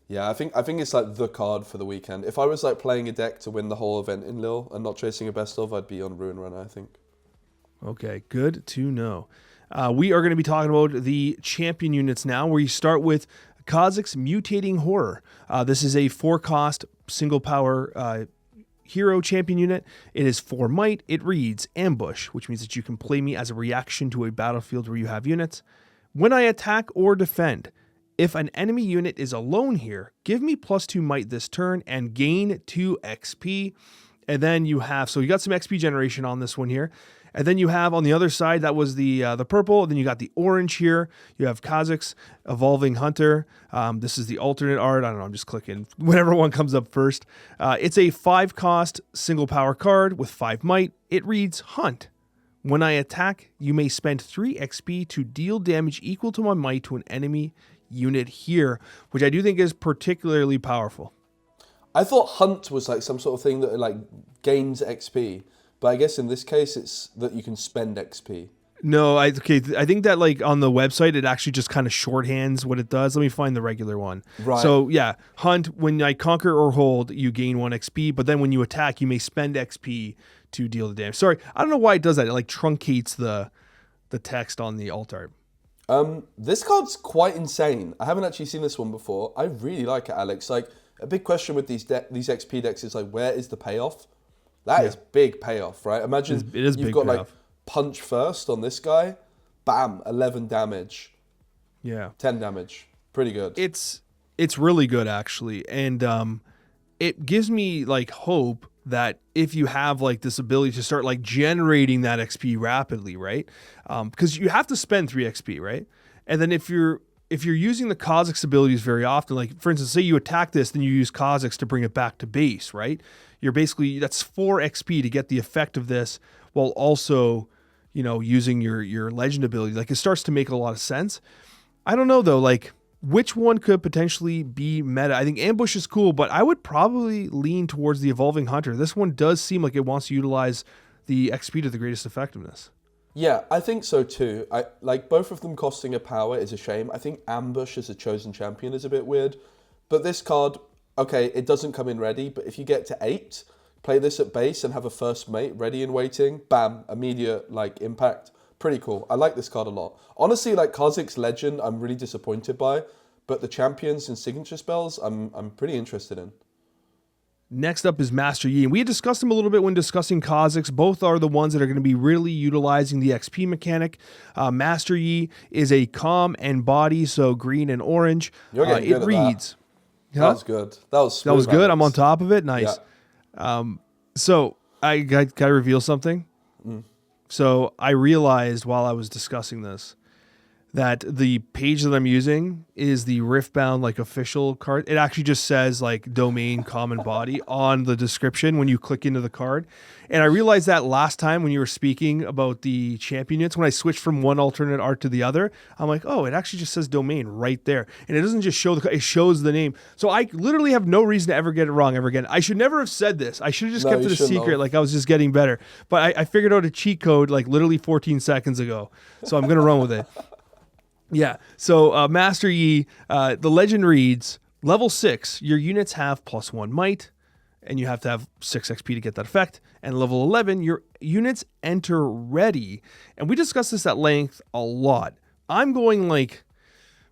[SPEAKER 2] Yeah, I think it's like the card for the weekend. If I was like playing a deck to win the whole event in Lille and not chasing a best of, I'd be on Ruin Runner, I think.
[SPEAKER 1] Okay, good to know. We are going to be talking about the champion units now, where you start with Kha'Zix Mutating Horror. This is a 4-cost, single power hero champion unit. It is 4 might. It reads Ambush, which means that you can play me as a reaction to a battlefield where you have units. When I attack or defend, if an enemy unit is alone here, give me +2 might this turn and gain 2 XP. And then you got some XP generation on this one here. And then you have on the other side, that was the purple. Then you got the orange here. You have Kha'Zix, Evolving Hunter. This is the alternate art. I don't know, I'm just clicking whatever one comes up first. It's a 5-cost single power card with 5 might. It reads Hunt. When I attack, you may spend 3 XP to deal damage equal to my might to an enemy unit here, which I do think is particularly powerful.
[SPEAKER 2] I thought Hunt was like some sort of thing that like gains XP. But I guess in this case, it's that you can spend XP.
[SPEAKER 1] No, I think that like on the website it actually just kind of shorthands what it does. Let me find the regular one.
[SPEAKER 2] Right.
[SPEAKER 1] So yeah, hunt, when I conquer or hold, you gain 1 XP, but then when you attack, you may spend XP to deal the damage. Sorry, I don't know why it does that. It like truncates the text on the alt art.
[SPEAKER 2] This card's quite insane. I haven't actually seen this one before. I really like it, Alex. Like, a big question with these XP decks is like, where is the payoff? That is big payoff, right? Imagine
[SPEAKER 1] it is
[SPEAKER 2] you've
[SPEAKER 1] big
[SPEAKER 2] got
[SPEAKER 1] payoff.
[SPEAKER 2] like punch first on this guy, bam, 11 damage.
[SPEAKER 1] Yeah.
[SPEAKER 2] 10 damage. Pretty good.
[SPEAKER 1] It's really good actually. And it gives me like hope that if you have like this ability to start like generating that XP rapidly, right? Because you have to spend 3 XP, right? And then if you're using the Kha'Zix abilities very often, like for instance, say you attack this, then you use Kha'Zix to bring it back to base, right? You're basically, that's 4 XP to get the effect of this while also, using your legend ability. Like it starts to make a lot of sense. I don't know though, like which one could potentially be meta? I think Ambush is cool, but I would probably lean towards the Evolving Hunter. This one does seem like it wants to utilize the XP to the greatest effectiveness.
[SPEAKER 2] Yeah, I think so too. I like both of them costing a power is a shame. I think Ambush as a chosen champion is a bit weird. But this card, okay, it doesn't come in ready, but if you get to 8, play this at base and have a first mate ready and waiting, bam, immediate like impact. Pretty cool. I like this card a lot. Honestly, like Kha'Zix Legend, I'm really disappointed by, but the champions and signature spells, I'm pretty interested in.
[SPEAKER 1] Next up is Master Yi, and we had discussed them a little bit when discussing Kha'Zix. Both are the ones that are going to be really utilizing the XP mechanic. Master Yi is a calm and body, so green and orange.
[SPEAKER 2] You're getting good
[SPEAKER 1] it
[SPEAKER 2] at
[SPEAKER 1] reads.
[SPEAKER 2] That. That was good. That was smooth,
[SPEAKER 1] That was good.
[SPEAKER 2] Alex.
[SPEAKER 1] I'm on top of it. Nice.
[SPEAKER 2] Yeah.
[SPEAKER 1] So I got to reveal something. So I realized while I was discussing this that the page that I'm using is the Riftbound like official card. It actually just says like domain common body on the description when you click into the card. And I realized that last time when you were speaking about the champion units, when I switched from one alternate art to the other, I'm like, oh, it actually just says domain right there. And it doesn't just show it shows the name. So I literally have no reason to ever get it wrong ever again. I should never have said this. I should have just kept it a secret. Like I was just getting better. But I figured out a cheat code like literally 14 seconds ago. So I'm going to run with it. Yeah, so Master Yi, the legend reads, level 6, your units have +1 might, and you have to have 6 XP to get that effect. And level 11, your units enter ready. And we discussed this at length a lot. I'm going like,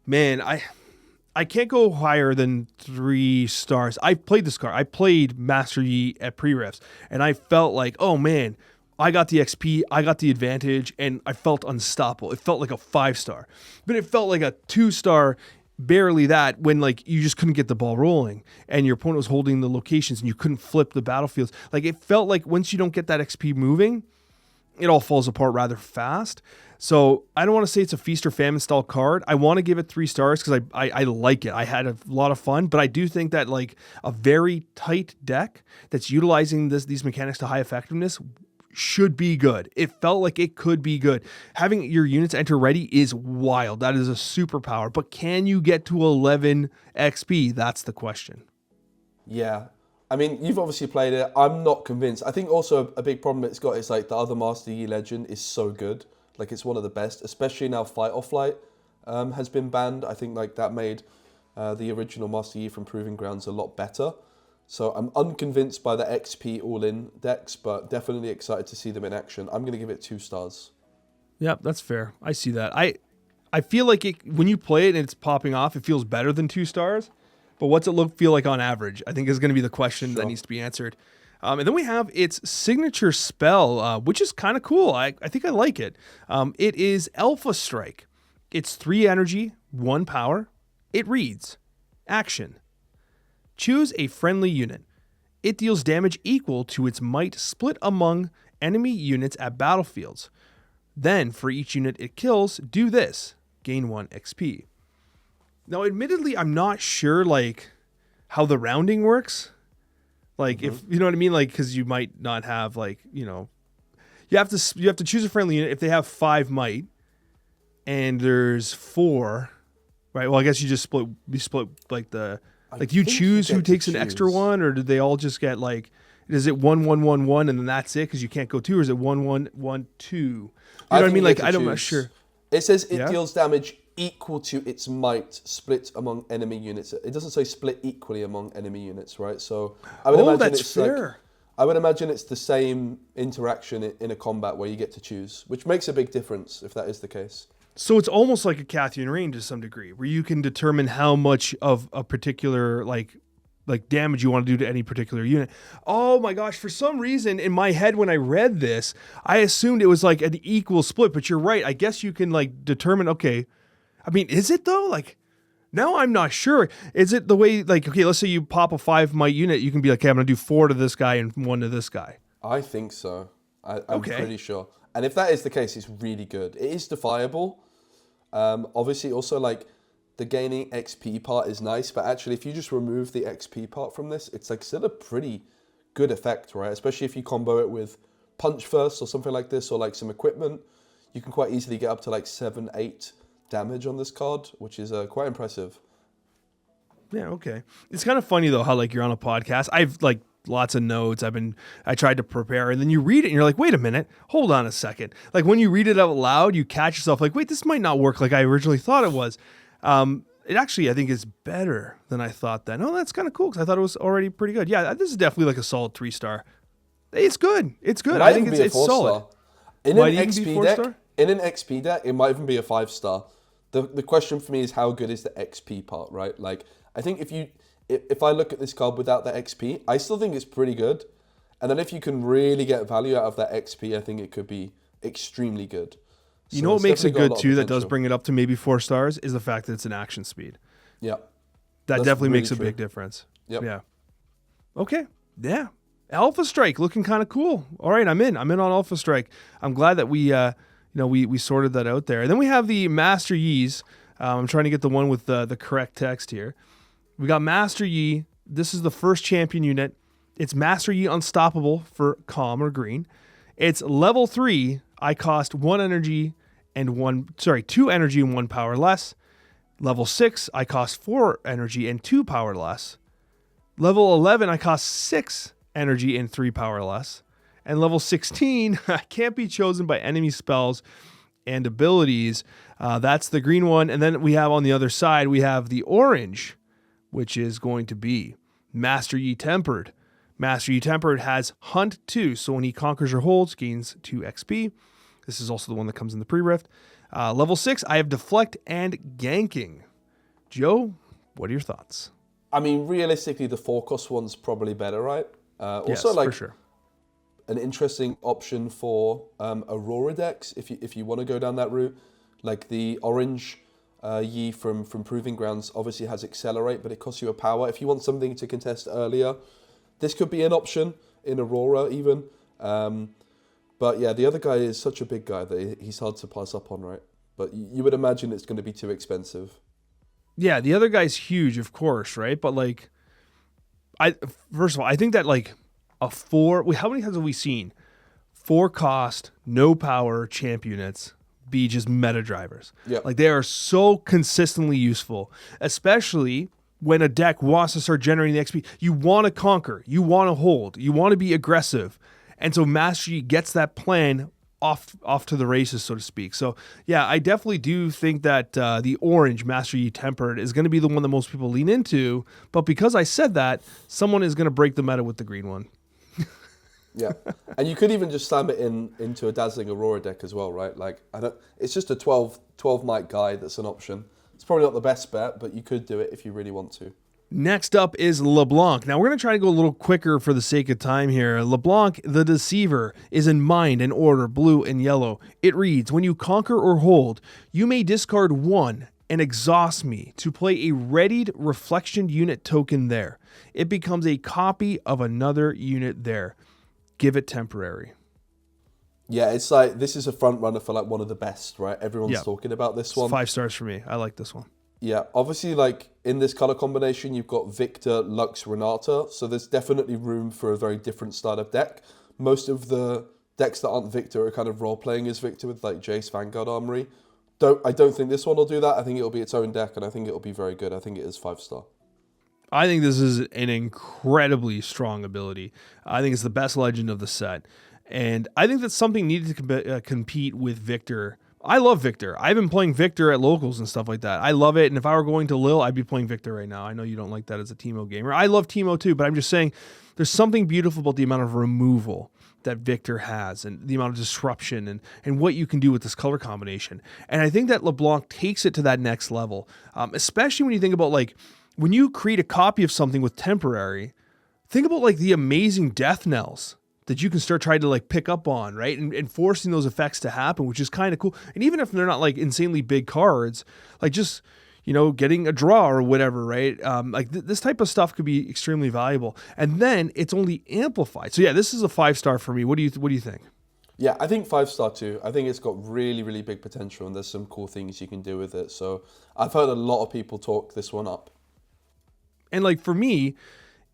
[SPEAKER 1] man, I can't go higher than 3 stars. I played this card. I played Master Yi at pre-refs, and I felt like, oh man, I got the XP, I got the advantage, and I felt unstoppable. It felt like a 5-star, but it felt like a 2-star, barely that, when like you just couldn't get the ball rolling and your opponent was holding the locations and you couldn't flip the battlefields. Like it felt like once you don't get that XP moving, it all falls apart rather fast. So I don't want to say it's a feast or famine style card. I want to give it 3 stars because I like it. I had a lot of fun, but I do think that like a very tight deck that's utilizing these mechanics to high effectiveness should be good. It felt like it could be good. Having your units enter ready is wild. That is a superpower. But can you get to 11 XP? That's the question.
[SPEAKER 2] Yeah. I mean, you've obviously played it. I'm not convinced. I think also a big problem it's got is like the other Master Yi Legend is so good. Like it's one of the best, especially now Fight or Flight has been banned. I think like that made the original Master Yi from Proving Grounds a lot better. So I'm unconvinced by the XP all-in decks, but definitely excited to see them in action. I'm going to give it 2 stars.
[SPEAKER 1] Yeah, that's fair. I see that. I feel like when you play it and it's popping off, it feels better than 2 stars. But what's it feel like on average? I think is going to be the question that needs to be answered. And then we have its signature spell, which is kind of cool. I think I like it. It is Alpha Strike. It's 3 energy, 1 power. It reads, action. Choose a friendly unit. It deals damage equal to its might split among enemy units at battlefields. Then, for each unit it kills, do this. Gain 1 XP. Now, admittedly, I'm not sure, like, how the rounding works. Like, if, you know what I mean? Like, because you might not have, like, you know... You have to choose a friendly unit if they have 5 might, and there's 4... Right, well, I guess you split, like, the... Like, you choose who takes an extra one, or did they all just get, like, Is it 1-1-1-1 and then that's it because you can't go 2, or is it 1-1-1-2? You know what I mean? Like I'm not sure.
[SPEAKER 2] It says it deals damage equal to its might split among enemy units. It doesn't say split equally among enemy units, right? So I would imagine
[SPEAKER 1] that's
[SPEAKER 2] it's
[SPEAKER 1] fair.
[SPEAKER 2] like, I would imagine it's the same interaction in a combat where you get to choose, which makes a big difference if that is the case.
[SPEAKER 1] So it's almost like a Cathian Rain to some degree, where you can determine how much of a particular like damage you want to do to any particular unit. Oh my gosh, for some reason in my head when I read this, I assumed it was like an equal split, but you're right. I guess you can like determine, okay, I mean, is it though? Like, now I'm not sure. Is it the way, like, okay, let's say you pop a 5 might unit, you can be like, okay, I'm going to do 4 to this guy and 1 to this guy.
[SPEAKER 2] I think so. I'm pretty sure. And if that is the case, it's really good. It is defiable. Obviously, also, like, the gaining XP part is nice, but actually, if you just remove the XP part from this, it's, like, still a pretty good effect, right? Especially if you combo it with Punch First or something like this, or, like, some equipment. You can quite easily get up to, like, 7-8 damage on this card, which is quite impressive.
[SPEAKER 1] Yeah, okay. It's kind of funny though how like you're on a podcast. I've like lots of notes. I tried to prepare, and then you read it and you're like, wait a minute, hold on a second. Like when you read it out loud, you catch yourself like, wait, this might not work like I originally thought it was. It actually, I think, is better than I thought then. Oh, that's kind of cool because I thought it was already pretty good. Yeah, this is definitely like a solid 3-star. It's good. It's good. I think it's solid.
[SPEAKER 2] In an XP deck, it might even be a 5-star. The question for me is how good is the XP part, right? Like, I think if I look at this card without the XP, I still think it's pretty good. And then if you can really get value out of that XP, I think it could be extremely good.
[SPEAKER 1] You know what makes it good too that does bring it up to maybe 4 stars is the fact that it's an action speed.
[SPEAKER 2] Yeah.
[SPEAKER 1] That definitely makes a big difference.
[SPEAKER 2] Yep.
[SPEAKER 1] Yeah. Okay. Yeah. Alpha Strike looking kind of cool. All right, I'm in on Alpha Strike. I'm glad that we we sorted that out there. And then we have the Master Yi's. I'm trying to get the one with the correct text here. We got Master Yi. This is the first champion unit. It's Master Yi Unstoppable for Calm or Green. It's level 3. I cost 2 energy and 1 power less. Level 6, I cost 4 energy and 2 power less. Level 11, I cost 6 energy and 3 power less. And level 16, I can't be chosen by enemy spells and abilities. That's the green one. And then we have on the other side, we have the orange, which is going to be Master Yi Tempered. Master Yi Tempered has Hunt 2, so when he conquers or holds, gains 2 XP. This is also the one that comes in the pre-rift. Level 6, I have Deflect and Ganking. Joe, what are your thoughts?
[SPEAKER 2] I mean, realistically, the 4-cost one's probably better, right?
[SPEAKER 1] Yes, for sure.
[SPEAKER 2] An interesting option for Aurora decks if you want to go down that route. Like the orange Yi from Proving Grounds obviously has Accelerate, but it costs you a power. If you want something to contest earlier, this could be an option in Aurora even. But yeah, the other guy is such a big guy that he's hard to pass up on, right? But you would imagine it's going to be too expensive.
[SPEAKER 1] Yeah, the other guy's huge, of course, right? But like, first of all, I think that like a 4, how many times have we seen 4-cost, no power champ units be just meta drivers?
[SPEAKER 2] Yeah.
[SPEAKER 1] Like they are so consistently useful, especially when a deck wants to start generating the XP. You want to conquer, you want to hold, you want to be aggressive. And so Master Yi gets that plan off to the races, so to speak. So yeah, I definitely do think that the orange Master Yi Tempered is going to be the one that most people lean into. But because I said that, someone is going to break the meta with the green one.
[SPEAKER 2] Yeah, and you could even just slam it into a Dazzling Aurora deck as well, right? Like it's just a 12 might guy that's an option. It's probably not the best bet, but you could do it if you really want to.
[SPEAKER 1] Next up is Leblanc. Now we're going to try to go a little quicker for the sake of time here. Leblanc the Deceiver is in Mind and Order, blue and yellow. It reads, when you conquer or hold, you may discard 1 and exhaust me to play a readied reflection unit token there. It becomes a copy of another unit there. Give it temporary.
[SPEAKER 2] Yeah, it's like, this is a front runner for like one of the best, right? Everyone's talking about this one.
[SPEAKER 1] 5 stars for me. I like this one.
[SPEAKER 2] Yeah, obviously, like in this color combination, you've got Victor, Lux, Renata. So there's definitely room for a very different style of deck. Most of the decks that aren't Victor are kind of role-playing as Victor with like Jace, Vanguard Armory. I don't think this one will do that. I think it'll be its own deck, and I think it'll be very good. I think it is 5-star.
[SPEAKER 1] I think this is an incredibly strong ability. I think it's the best legend of the set. And I think that's something needed to compete with Victor. I love Victor. I've been playing Victor at locals and stuff like that. I love it. And if I were going to Lil, I'd be playing Victor right now. I know you don't like that as a Teemo gamer. I love Teemo too, but I'm just saying there's something beautiful about the amount of removal that Victor has and the amount of disruption and what you can do with this color combination. And I think that LeBlanc takes it to that next level, especially when you think about like when you create a copy of something with temporary, think about like the amazing death knells that you can start trying to like pick up on, right? And forcing those effects to happen, which is kind of cool. And even if they're not like insanely big cards, like just, getting a draw or whatever, right? This type of stuff could be extremely valuable. And then it's only amplified. So yeah, this is a 5-star for me. What do you think?
[SPEAKER 2] Yeah, I think 5-star too. I think it's got really, really big potential and there's some cool things you can do with it. So I've heard a lot of people talk this one up.
[SPEAKER 1] And like for me,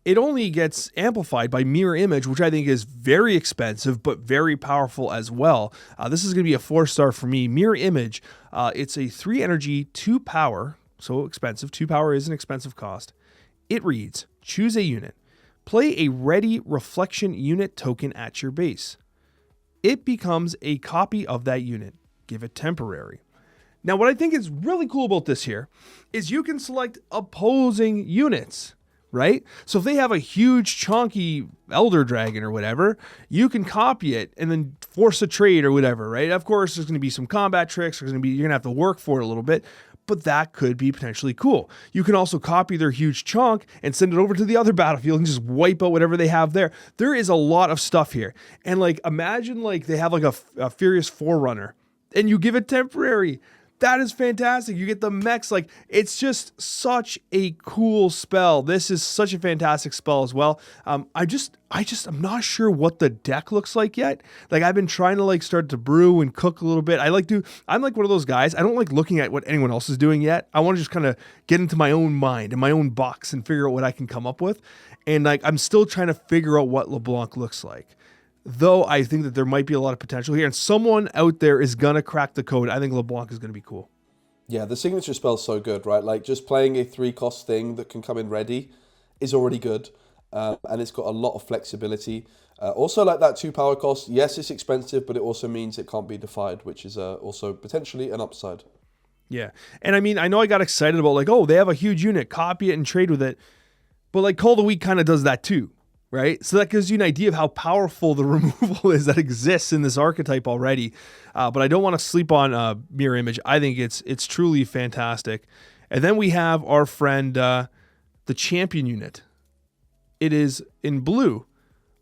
[SPEAKER 1] it only gets amplified by mirror image, which I think is very expensive, but very powerful as well. This is going to be a 4-star for me. Mirror image, it's a 3 energy, 2 power, so expensive. 2 power is an expensive cost. It reads, choose a unit. Play a ready reflection unit token at your base. It becomes a copy of that unit. Give it temporary. Now, what I think is really cool about this here is you can select opposing units, right? So if they have a huge chunky Elder Dragon or whatever, you can copy it and then force a trade or whatever, right? Of course, there's going to be some combat tricks. You're going to have to work for it a little bit, but that could be potentially cool. You can also copy their huge chunk and send it over to the other battlefield and just wipe out whatever they have there. There is a lot of stuff here. And like, imagine like they have like a Furious Forerunner and you give it temporary. That is fantastic. You get the mechs. Like, it's just such a cool spell. This is such a fantastic spell as well. I'm not sure what the deck looks like yet. Like, I've been trying to like start to brew and cook a little bit. I'm like one of those guys. I don't like looking at what anyone else is doing yet. I want to just kind of get into my own mind and my own box and figure out what I can come up with. And like, I'm still trying to figure out what LeBlanc looks like. Though I think that there might be a lot of potential here, and someone out there is going to crack the code. I think LeBlanc is going to be cool.
[SPEAKER 2] Yeah, the signature spell's so good, right? Like, just playing a 3-cost thing that can come in ready is already good, and it's got a lot of flexibility. Also, like that 2-power cost, yes, it's expensive, but it also means it can't be defied, which is also potentially an upside.
[SPEAKER 1] Yeah, and I mean, I know I got excited about, like, oh, they have a huge unit, copy it and trade with it, but, like, Call of the Week kind of does that too. Right? So that gives you an idea of how powerful the removal is that exists in this archetype already. But I don't want to sleep on mirror image. I think it's truly fantastic. And then we have our friend, the champion unit. It is in blue.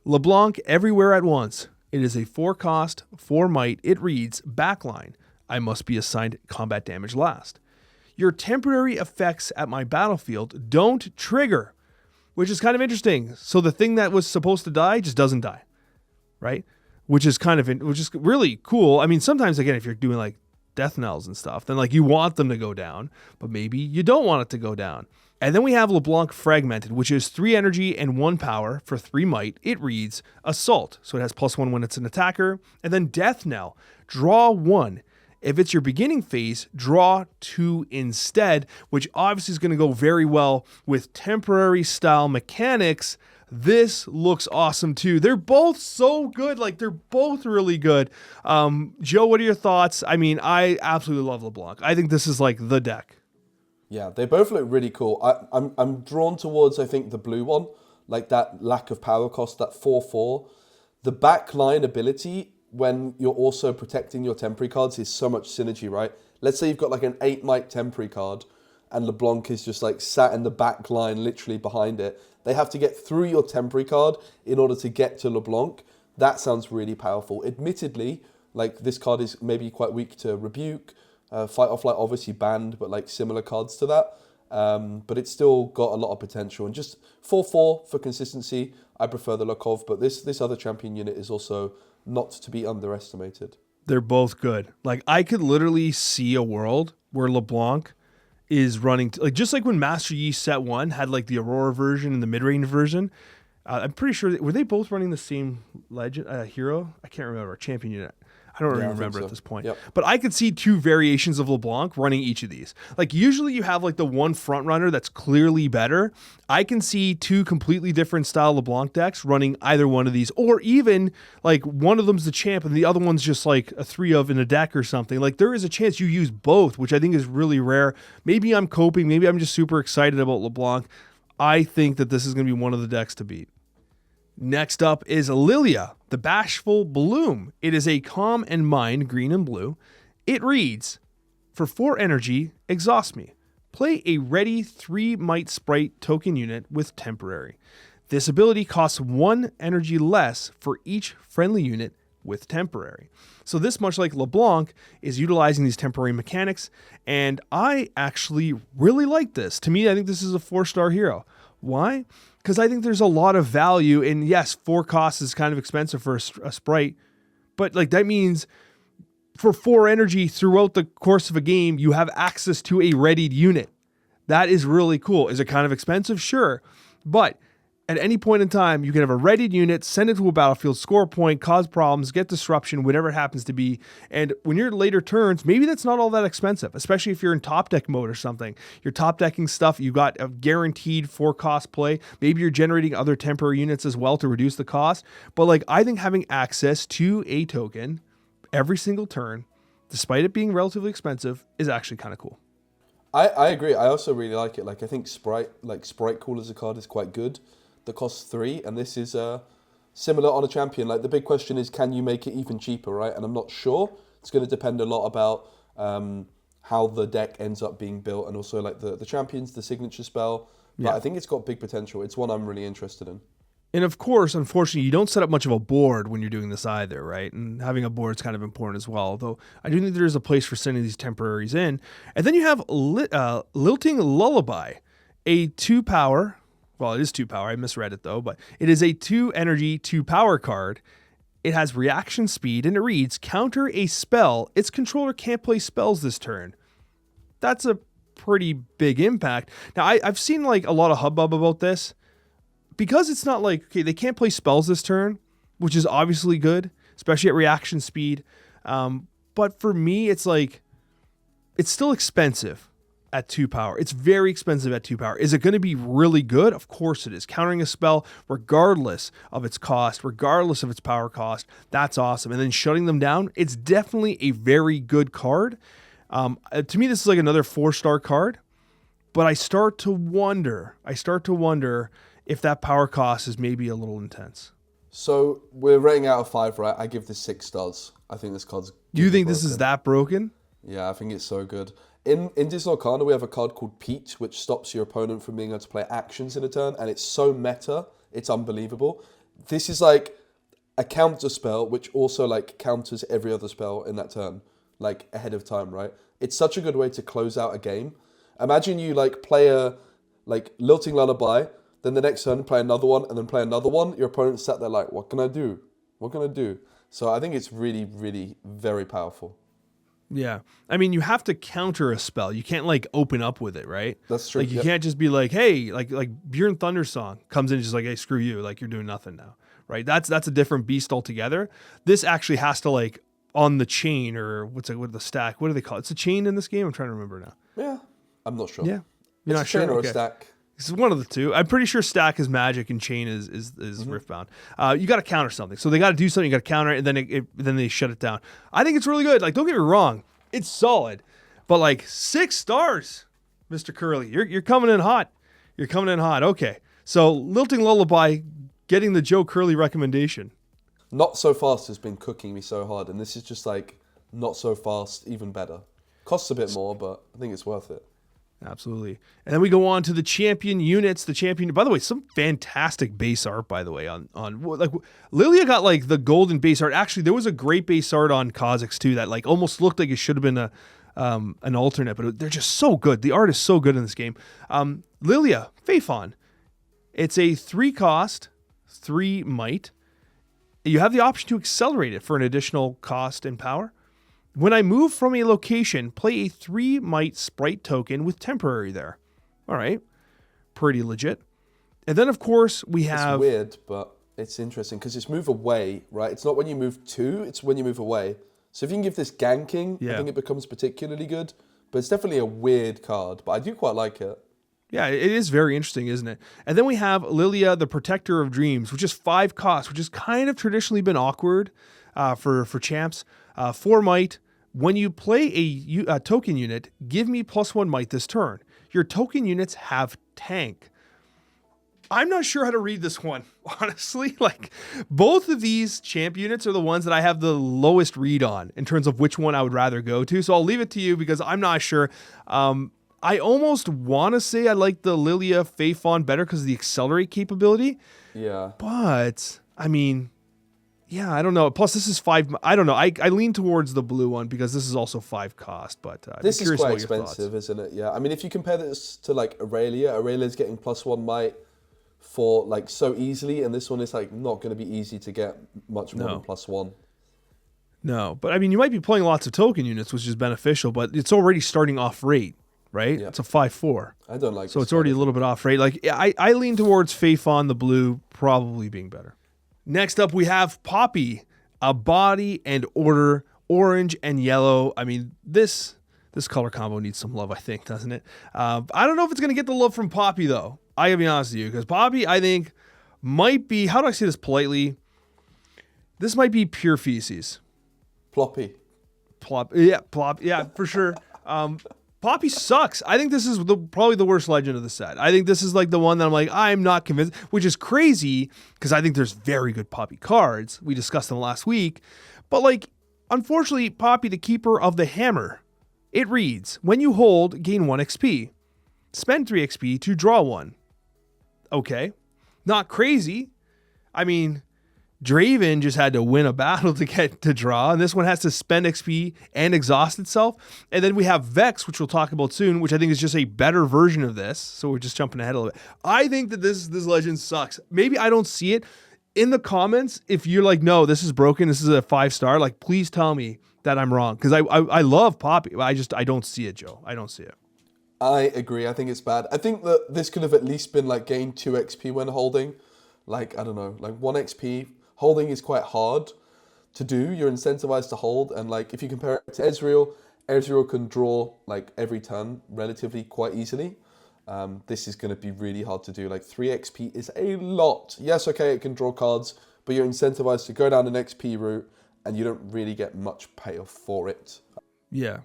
[SPEAKER 1] LeBlanc everywhere at once. It is a 4-cost, 4 might. It reads, backline. I must be assigned combat damage last. Your temporary effects at my battlefield don't trigger. Which is kind of interesting. So the thing that was supposed to die just doesn't die, right? Which is really cool. I mean, sometimes, again, if you're doing like death knells and stuff, then like you want them to go down, but maybe you don't want it to go down. And then we have LeBlanc Fragmented, which is 3 energy and 1 power for 3 might. It reads Assault, so it has +1 when it's an attacker. And then Death Knell, draw 1. If it's your beginning phase, draw 2 instead, which obviously is going to go very well with temporary style mechanics. This looks awesome too. They're both so good. Like, they're both really good. Joe, what are your thoughts? I mean, I absolutely love LeBlanc. I think this is like the deck.
[SPEAKER 2] Yeah, they both look really cool. I'm drawn towards, I think, the blue one, like that lack of power cost, that 4/4. The backline ability, when you're also protecting your temporary cards, is so much synergy, right? Let's say you've got like an 8 might temporary card and LeBlanc is just like sat in the back line, literally behind it. They have to get through your temporary card in order to get to LeBlanc. That sounds really powerful. Admittedly, like, this card is maybe quite weak to Rebuke, Fight Off, like, obviously banned, but like similar cards to that. But it's still got a lot of potential. And just 4/4 for consistency, I prefer the look of. But this other champion unit is also not to be underestimated.
[SPEAKER 1] They're both good. Like, I could literally see a world where LeBlanc is running, like, just like when Master Yi set 1 had like the Aurora version and the mid-range version. I'm pretty sure, were they both running the same legend hero? I can't remember. Champion unit. I don't
[SPEAKER 2] Yeah,
[SPEAKER 1] even
[SPEAKER 2] I think
[SPEAKER 1] remember
[SPEAKER 2] so.
[SPEAKER 1] at this point.
[SPEAKER 2] Yep.
[SPEAKER 1] But I could see 2 variations of LeBlanc running each of these. Like usually you have like the one front runner that's clearly better. I can see 2 completely different style LeBlanc decks running either one of these, or even like one of them's the champ and the other one's just like a 3 of in a deck or something. Like there is a chance you use both, which I think is really rare. Maybe I'm coping. Maybe I'm just super excited about LeBlanc. I think that this is going to be one of the decks to beat. Next up is Lillia, the Bashful Bloom. It is a Calm and Mind, green and blue. It reads, for 4 energy, exhaust me. Play a ready 3 Might Sprite token unit with temporary. This ability costs 1 energy less for each friendly unit with temporary. So this, much like LeBlanc, is utilizing these temporary mechanics, and I actually really like this. To me, I think this is a 4-star hero. Why? Because I think there's a lot of value in, yes, 4 costs is kind of expensive for a sprite, but like that means for 4 energy throughout the course of a game, you have access to a readied unit. That is really cool. Is it kind of expensive? Sure. But at any point in time, you can have a readied unit, send it to a battlefield, score a point, cause problems, get disruption, whatever it happens to be. And when you're later turns, maybe that's not all that expensive, especially if you're in top deck mode or something. You're top decking stuff, you got a guaranteed 4 cost play. Maybe you're generating other temporary units as well to reduce the cost. But like, I think having access to a token every single turn, despite it being relatively expensive, is actually kind of cool.
[SPEAKER 2] I agree. I also really like it. Like I think Sprite Call as a card is quite good. That costs 3, and this is similar on a champion. Like the big question is, can you make it even cheaper, right? And I'm not sure. It's going to depend a lot about how the deck ends up being built, and also like the champions, the signature spell. But I think it's got big potential. It's one I'm really interested in.
[SPEAKER 1] And of course, unfortunately, you don't set up much of a board when you're doing this either, right? And having a board is kind of important as well. Although I do think there's a place for sending these temporaries in. And then you have Lilting Lullaby, a 2 power. Well, it is 2 power. I misread it though, but it is a 2 energy, 2 power card. It has reaction speed, and it reads, counter a spell. Its controller can't play spells this turn. That's a pretty big impact. Now, I've seen like a lot of hubbub about this. Because it's not like, okay, they can't play spells this turn, which is obviously good, especially at reaction speed. But for me, it's like, it's still expensive at 2 power. It's very expensive at 2 power. Is it going to be really good? Of course it is. Countering a spell, regardless of its cost, regardless of its power cost, that's awesome. And then shutting them down, it's definitely a very good card. To me, this is like another 4-star card, but I start to wonder if that power cost is maybe a little intense.
[SPEAKER 2] So we're rating out of 5, right? I give this 6 stars. I think this card's...
[SPEAKER 1] You think this is that broken?
[SPEAKER 2] Yeah, I think it's so good. In Disney Arcana, we have a card called Peach, which stops your opponent from being able to play actions in a turn, and it's so meta, it's unbelievable. This is like a counter spell, which also like counters every other spell in that turn, like ahead of time, right? It's such a good way to close out a game. Imagine you like play a like Lilting Lullaby, then the next turn play another one, and then play another one. Your opponent's sat there like, what can I do? What can I do? So I think it's really, really very powerful.
[SPEAKER 1] Yeah. I mean, you have to counter a spell. You can't like open up with it, right?
[SPEAKER 2] That's true.
[SPEAKER 1] Like you can't just be like, hey, like Bjorn Thundersong comes in and just like, hey, screw you. Like you're doing nothing now, right? That's a different beast altogether. This actually has to like on the chain or what's it with the stack? What do they call it? It's a chain in this game. I'm trying to remember now.
[SPEAKER 2] Yeah. I'm not sure.
[SPEAKER 1] Yeah.
[SPEAKER 2] It's
[SPEAKER 1] You're not
[SPEAKER 2] a chain
[SPEAKER 1] sure?
[SPEAKER 2] or
[SPEAKER 1] Okay.
[SPEAKER 2] a stack.
[SPEAKER 1] This is one of the two. I'm pretty sure stack is magic and chain is Riftbound. You got to counter something. So they got to do something. You got to counter it, and then they shut it down. I think it's really good. Like, don't get me wrong, it's solid, but like 6 stars, Mr. Curley. You're coming in hot. You're coming in hot. Okay. So Lilting Lullaby getting the Joe Curley recommendation.
[SPEAKER 2] Not So Fast has been cooking me so hard, and this is just like Not So Fast, even better. Costs a bit more, but I think it's worth it.
[SPEAKER 1] Absolutely. And then we go on to the champion units. The champion, by the way, some fantastic base art, by the way, on like Lillia got like the golden base art. Actually, there was a great base art on Kha'Zix too that like almost looked like it should have been an alternate, but they're just so good. The art is so good in this game. Lillia, Faithon. It's a 3 cost, 3 might. You have the option to accelerate it for an additional cost and power. When I move from a location, play a 3 might sprite token with temporary there. All right. Pretty legit. And then, of course, we have...
[SPEAKER 2] It's weird, but it's interesting because it's move away, right? It's not when you move to, it's when you move away. So if you can give this ganking, I think it becomes particularly good. But it's definitely a weird card, but I do quite like it.
[SPEAKER 1] Yeah, it is very interesting, isn't it? And then we have Lillia, the Protector of Dreams, which is 5 costs, which has kind of traditionally been awkward for champs. 4 might. When you play a token unit, give me +1 might this turn. Your token units have tank. I'm not sure how to read this one, honestly. Like, both of these champ units are the ones that I have the lowest read on in terms of which one I would rather go to. So I'll leave it to you because I'm not sure. I almost want to say I like the Lillia Faithon better because of the accelerate capability.
[SPEAKER 2] Yeah.
[SPEAKER 1] But, I mean, yeah, I don't know. Plus, this is 5. I don't know. I lean towards the blue one because this is also 5 cost. But
[SPEAKER 2] this is quite expensive, isn't it? Yeah. I mean, if you compare this to like Aurelia's getting +1 might for like so easily, and this one is like not going to be easy to get much more than +1.
[SPEAKER 1] No, but I mean, you might be playing lots of token units, which is beneficial, but it's already starting off rate. Right? Yeah. It's a 5/4.
[SPEAKER 2] I don't like
[SPEAKER 1] so it's already a little bit off rate. Like I lean towards Faithon, the blue, probably being better. Next up, we have Poppy, a body and order, orange and yellow. I mean, this color combo needs some love, I think, doesn't it? I don't know if it's going to get the love from Poppy, though. I gotta be honest with you, because Poppy, I think, might be, how do I say this politely? This might be pure feces.
[SPEAKER 2] Ploppy.
[SPEAKER 1] Plop, yeah, for sure. Poppy sucks. I think this is probably the worst legend of the set. I think this is like the one that I'm like, I'm not convinced, which is crazy because I think there's very good Poppy cards. We discussed them last week. But like, unfortunately, Poppy, the keeper of the hammer, it reads, when you hold, gain 1 XP. Spend 3 XP to draw 1. Okay. Not crazy. I mean, Draven just had to win a battle to get to draw, and this one has to spend XP and exhaust itself. And then we have Vex, which we'll talk about soon, which I think is just a better version of this. So we're just jumping ahead a little bit. I think that this legend sucks. Maybe I don't see it. In the comments, if you're like, no, this is broken, this is a 5-star, like, please tell me that I'm wrong. Because I love Poppy. I don't see it, Joe. I don't see it.
[SPEAKER 2] I agree. I think it's bad. I think that this could have at least been like gain 2 XP when holding. Like, I don't know, like 1 XP. Holding is quite hard to do. You're incentivized to hold. And like, if you compare it to Ezreal can draw like every turn relatively quite easily. This is going to be really hard to do. Like 3 XP is a lot. Yes, okay, it can draw cards, but you're incentivized to go down an XP route and you don't really get much payoff for it.
[SPEAKER 1] Yeah.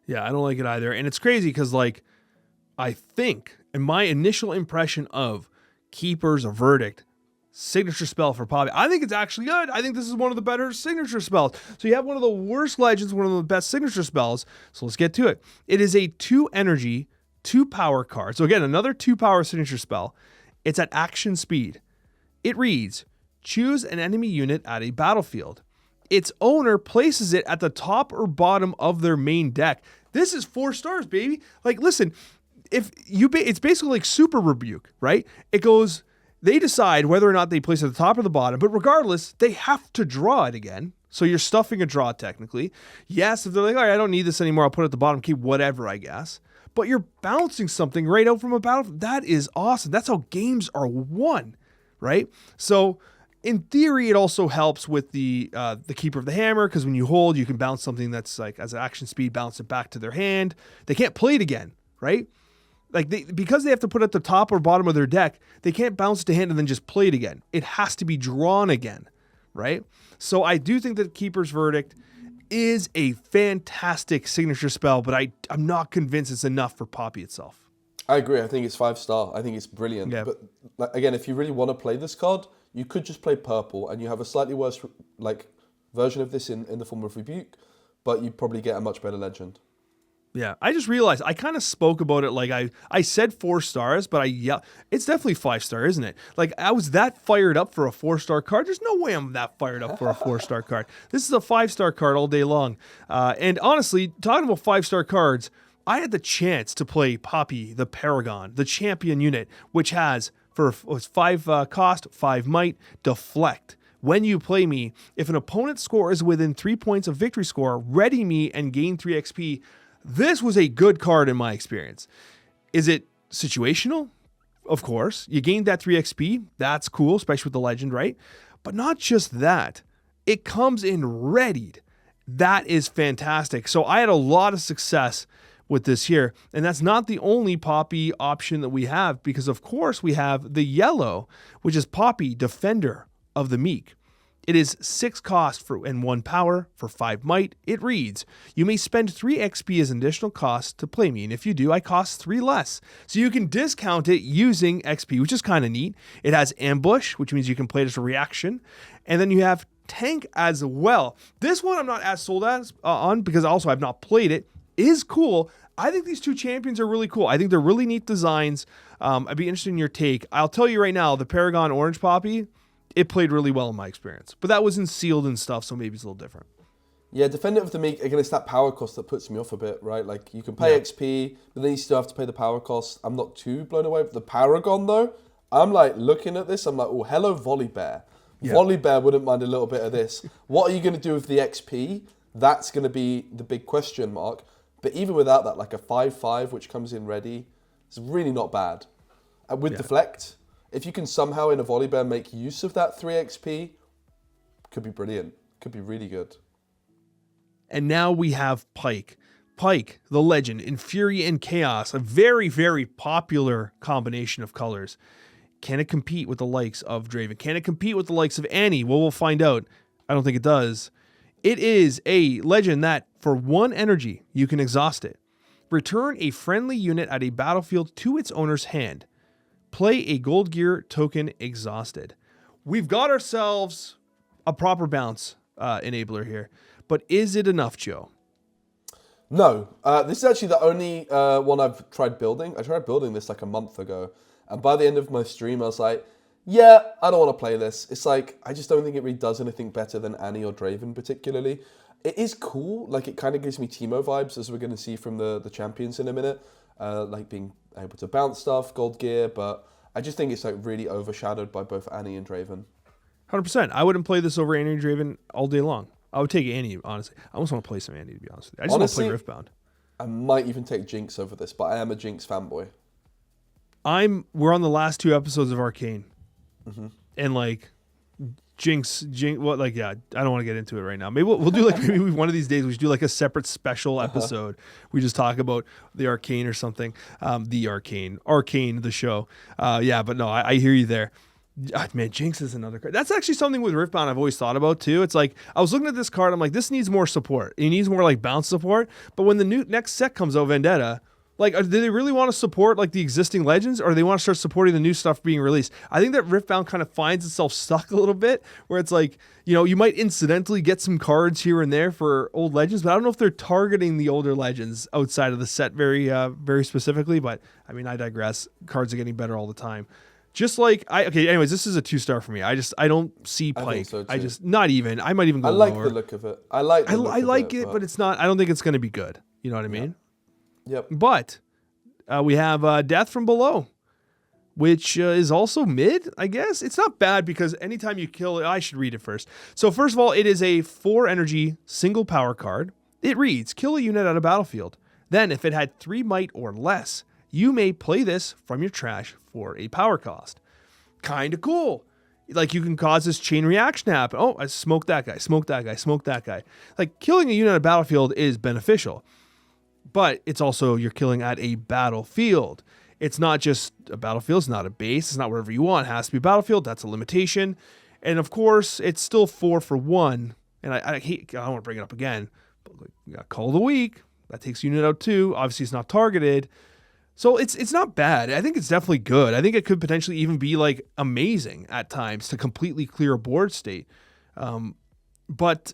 [SPEAKER 1] Yeah, I don't like it either. And it's crazy because, like, I think, in my initial impression of Keeper's Verdict, signature spell for Poppy, I think it's actually good. I think this is one of the better signature spells. So you have one of the worst legends, one of the best signature spells. So let's get to it. It is a 2 energy, 2 power card. So again, another 2 power signature spell. It's at action speed. It reads, choose an enemy unit at a battlefield. Its owner places it at the top or bottom of their main deck. This is 4 stars, baby. Like, listen, it's basically like Super Rebuke, right? It goes, they decide whether or not they place it at the top or the bottom, but regardless, they have to draw it again. So you're stuffing a draw technically. Yes, if they're like, all right, I don't need this anymore, I'll put it at the bottom, keep whatever, I guess. But you're bouncing something right out from a battlefield. That is awesome. That's how games are won, right? So in theory, it also helps with the Keeper of the Hammer, because when you hold, you can bounce something that's like, as an action speed, bounce it back to their hand. They can't play it again, right? Like, because they have to put it at the top or bottom of their deck, they can't bounce it to hand and then just play it again. It has to be drawn again, right? So I do think that Keeper's Verdict is a fantastic signature spell, but I'm not convinced it's enough for Poppy itself.
[SPEAKER 2] I agree. I think it's 5-star. I think it's brilliant.
[SPEAKER 1] Yeah.
[SPEAKER 2] But like, again, if you really want to play this card, you could just play purple and you have a slightly worse like version of this in the form of Rebuke, but you probably get a much better legend.
[SPEAKER 1] Yeah, I just realized I kind of spoke about it like I said 4 stars, but it's definitely 5-star, isn't it? Like, I was that fired up for a 4-star card. There's no way I'm that fired up for a 4-star card. This is a 5-star card all day long. And honestly, talking about 5-star cards, I had the chance to play Poppy, the Paragon, the champion unit, which has, for 5 cost, 5 might, deflect. When you play me, if an opponent's score is within 3 points of victory score, ready me and gain 3 XP. This was a good card in my experience. Is it situational? Of course. You gained that 3 XP. That's cool, especially with the legend, right? But not just that. it comes in readied. That is fantastic. So I had a lot of success with this here. And that's not the only Poppy option that we have, because of course we have the yellow, which is Poppy, Defender of the Meek. It is 6 cost and 1 power for 5 might. It reads, you may spend 3 XP as an additional cost to play me, and if you do, I cost 3 less. So you can discount it using XP, which is kind of neat. It has Ambush, which means you can play it as a reaction. And then you have Tank as well. This one I'm not as sold on because also I've not played it. Is cool. I think these two champions are really cool. I think they're really neat designs. I'd be interested in your take. I'll tell you right now, the Paragon Orange Poppy, it played really well in my experience. But that was in sealed and stuff, so maybe it's a little different.
[SPEAKER 2] Yeah, Defender of the Meek, again, it's that power cost that puts me off a bit, right? Like, you can pay XP, but then you still have to pay the power cost. I'm not too blown away with the Paragon, though. I'm, like, looking at this, I'm like, oh, hello, Volibear. Yeah. Volibear wouldn't mind a little bit of this. What are you going to do with the XP? That's going to be the big question mark. But even without that, like a 5/5, which comes in ready, it's really not bad. And with Deflect, if you can somehow in a Volibear make use of that 3 XP, could be brilliant. Could be really good.
[SPEAKER 1] And now we have Pyke. Pyke, the legend, in Fury and Chaos, a very, very popular combination of colors. Can it compete with the likes of Draven? Can it compete with the likes of Annie? Well, we'll find out. I don't think it does. It is a legend that, for 1 energy, you can exhaust it. Return a friendly unit at a battlefield to its owner's hand. Play a gold gear token exhausted. We've got ourselves a proper bounce enabler here. But is it enough, Joe?
[SPEAKER 2] No. This is actually the only one I've tried building. I tried building this like a month ago. And by the end of my stream, I was like, yeah, I don't want to play this. It's like, I just don't think it really does anything better than Annie or Draven particularly. It is cool. Like, it kind of gives me Teemo vibes, as we're going to see from the champions in a minute. Like being able to bounce stuff, gold gear. But I just think it's like really overshadowed by both Annie and Draven.
[SPEAKER 1] 100%. I wouldn't play this over Annie and Draven all day long. I would take Annie, honestly. I almost want to play some Annie, to be honest with you. I just
[SPEAKER 2] honestly,
[SPEAKER 1] want to play Riftbound.
[SPEAKER 2] I might even take Jinx over this, but I am a Jinx fanboy.
[SPEAKER 1] We're on the last 2 episodes of Arcane. Mm-hmm. And like Jinx, what, like, yeah, I don't want to get into it right now. Maybe we'll do like, maybe one of these days we should do like a separate special episode. We just talk about the Arcane or something. The Arcane, the show. Yeah, but no, I hear you there. Man, Jinx is another card. That's actually something with Riftbound I've always thought about too. It's like, I was looking at this card, I'm like, this needs more support. It needs more like bounce support. But when the next set comes out, Vendetta, like, do they really want to support like the existing legends, or do they want to start supporting the new stuff being released? I think that Riftbound kind of finds itself stuck a little bit, where it's like, you know, you might incidentally get some cards here and there for old legends, but I don't know if they're targeting the older legends outside of the set very, very specifically. But I mean, I digress. Cards are getting better all the time. Just like anyways, this is a 2-star for me. I don't see Pyke. I think so too. Not even. I might even go lower.
[SPEAKER 2] I like the look of it. I like
[SPEAKER 1] it, but it's not. I don't think it's going to be good. You know what I mean?
[SPEAKER 2] Yep.
[SPEAKER 1] But we have Death from Below, which is also mid. I guess it's not bad because anytime you kill it, I should read it first. So first of all, it is a 4 energy single power card. It reads: kill a unit at a battlefield. Then, if it had 3 might or less, you may play this from your trash for a power cost. Kind of cool. Like, you can cause this chain reaction to happen. Oh, I smoked that guy, smoked that guy, smoked that guy. Like, killing a unit on a battlefield is beneficial. But it's also, you're killing at a battlefield. It's not just a battlefield. It's not a base. It's not wherever you want. It has to be a battlefield. That's a limitation. And, of course, it's still 4 for 1. And I don't want to bring it up again. But like, you got Call of the Week. That takes unit out too. Obviously, it's not targeted. So it's not bad. I think it's definitely good. I think it could potentially even be like amazing at times to completely clear a board state. But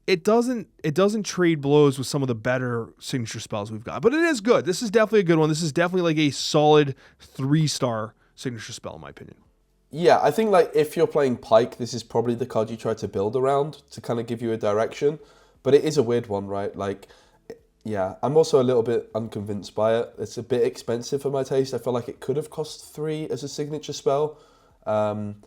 [SPEAKER 1] it doesn't trade blows with some of the better signature spells we've got. But it is good. This is definitely a good one. This is definitely like a solid 3-star signature spell in my opinion.
[SPEAKER 2] Yeah, I think like if you're playing Pyke, this is probably the card you try to build around to kind of give you a direction. But it is a weird one, right? Like, yeah, I'm also a little bit unconvinced by it. It's a bit expensive for my taste. I feel like it could have cost 3 as a signature spell. And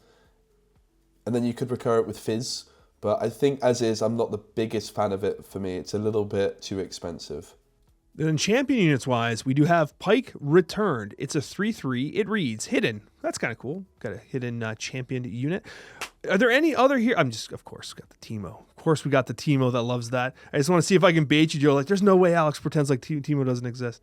[SPEAKER 2] then you could recur it with Fizz. But I think as is, I'm not the biggest fan of it for me. It's a little bit too expensive.
[SPEAKER 1] Then champion units wise, we do have Pyke Returned. It's a 3/3. It reads Hidden. That's kind of cool. Got a hidden championed unit. Are there any other here? Of course, got the Teemo. Of course, we got the Teemo that loves that. I just want to see if I can bait you, Joe. Like, there's no way Alex pretends like Teemo doesn't exist.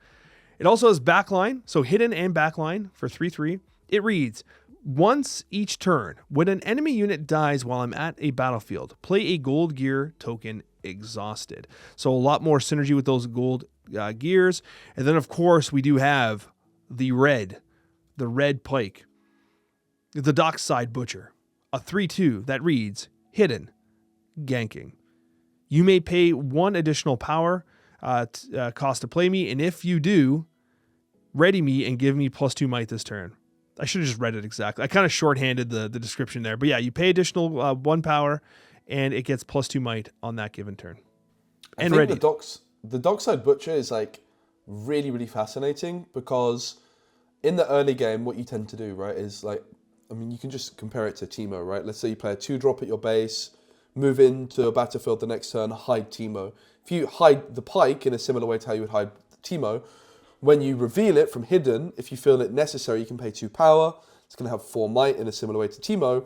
[SPEAKER 1] It also has backline, so hidden and backline for 3/3. It reads, once each turn, when an enemy unit dies while I'm at a battlefield, play a gold gear token exhausted. So a lot more synergy with those gold gears. And then, of course, we do have the red Pyke, the Dockside Butcher, a 3/2 that reads hidden, ganking. You may pay 1 additional power cost to play me, and if you do, ready me and give me +2 might this turn. I should have just read it exactly. I kind of shorthanded the description there. But yeah, you pay additional 1 power, and it gets +2 might on that given turn.
[SPEAKER 2] And I think the Dockside Butcher is like really, really fascinating because in the early game, what you tend to do, right, is like, I mean, you can just compare it to Teemo, right? Let's say you play a 2-drop at your base, move into a battlefield the next turn, hide Teemo. If you hide the Pyke in a similar way to how you would hide Teemo, when you reveal it from hidden, if you feel it necessary, you can pay 2 power. It's going to have 4 might in a similar way to Teemo.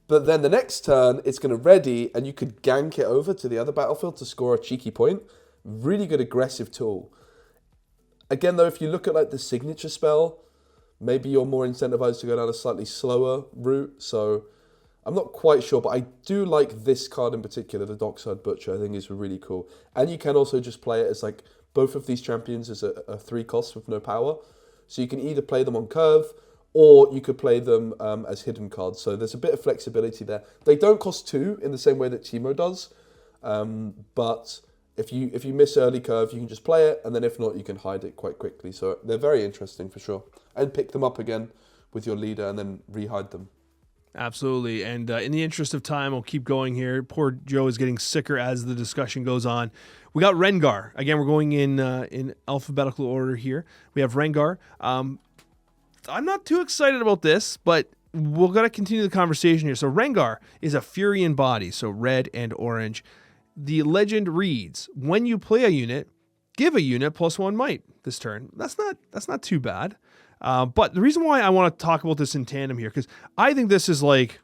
[SPEAKER 2] But then the next turn, it's going to ready, and you could gank it over to the other battlefield to score a cheeky point. Really good aggressive tool. Again, though, if you look at like the signature spell, maybe you're more incentivized to go down a slightly slower route. So I'm not quite sure, but I do like this card in particular, the Dockside Butcher. I think is really cool. And you can also just play it as like both of these champions as a 3 cost with no power. So you can either play them on curve, or you could play them as hidden cards. So there's a bit of flexibility there. They don't cost 2 in the same way that Teemo does. But if you miss early curve, you can just play it, and then if not, you can hide it quite quickly. So they're very interesting for sure. And pick them up again with your leader and then re-hide them.
[SPEAKER 1] Absolutely. And in the interest of time, I'll keep going here. Poor Joe is getting sicker as the discussion goes on. We got Rengar. Again, we're going in alphabetical order here. We have Rengar. I'm not too excited about this, but we're going to continue the conversation here. So Rengar is a Fury in body, so red and orange. The legend reads, when you play a unit, give a unit +1 might this turn. That's not too bad. But the reason why I want to talk about this in tandem here, because I think this is like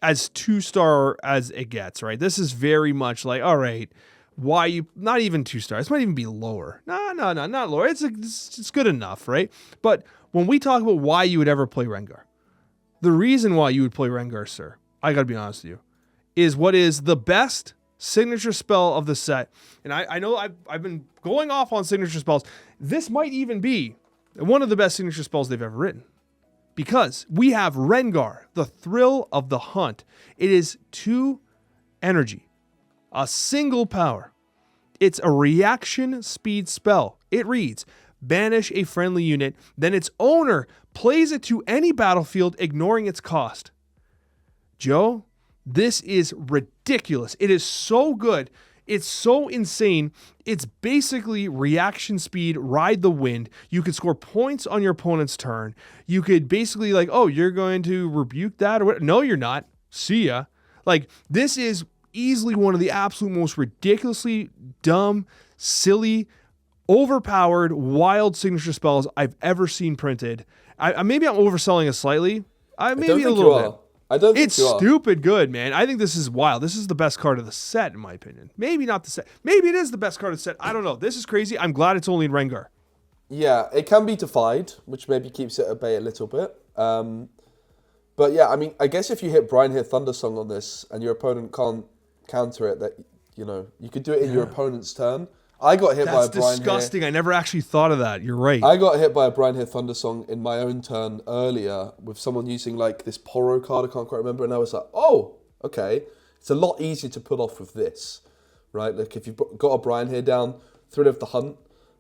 [SPEAKER 1] as 2-star as it gets, right? This is very much like, all right, why you, not even 2-star. This might even be lower. No, not lower. It's good enough, right? But when we talk about why you would ever play Rengar, the reason why you would play Rengar, sir, I got to be honest with you, is what is the best signature spell of the set. And I know I've been going off on signature spells. This might even be one of the best signature spells they've ever written, because we have Rengar, the Thrill of the Hunt. It is 2 energy, a single power. It's a reaction speed spell. It reads, banish a friendly unit, then its owner plays it to any battlefield, ignoring its cost. Joe, this is ridiculous. It is so good. It's so insane. It's basically reaction speed, ride the wind. You could score points on your opponent's turn. You could basically like, oh, you're going to rebuke that or what? No, you're not. See ya. Like, this is easily one of the absolute most ridiculously dumb, silly, overpowered, wild signature spells I've ever seen printed. Maybe I'm overselling it slightly. Maybe a little bit.
[SPEAKER 2] I don't think
[SPEAKER 1] it's stupid good, man. I think this is wild. This is the best card of the set, in my opinion. Maybe not the set. Maybe it is the best card of the set. I don't know. This is crazy. I'm glad it's only in Rengar.
[SPEAKER 2] Yeah, it can be defied, which maybe keeps it at bay a little bit. But yeah, I mean, I guess if you hit Brian here Thundersong on this and your opponent can't counter it, that you could do it in your opponent's turn. I got hit by a Brian here. That's
[SPEAKER 1] disgusting. I never actually thought of that. You're right.
[SPEAKER 2] I got hit by a Brian here Thundersong in my own turn earlier with someone using like this Poro card. I can't quite remember. And I was like, oh, okay. It's a lot easier to pull off with this, right? Like if you've got a Brian here down, Thrill of the Hunt,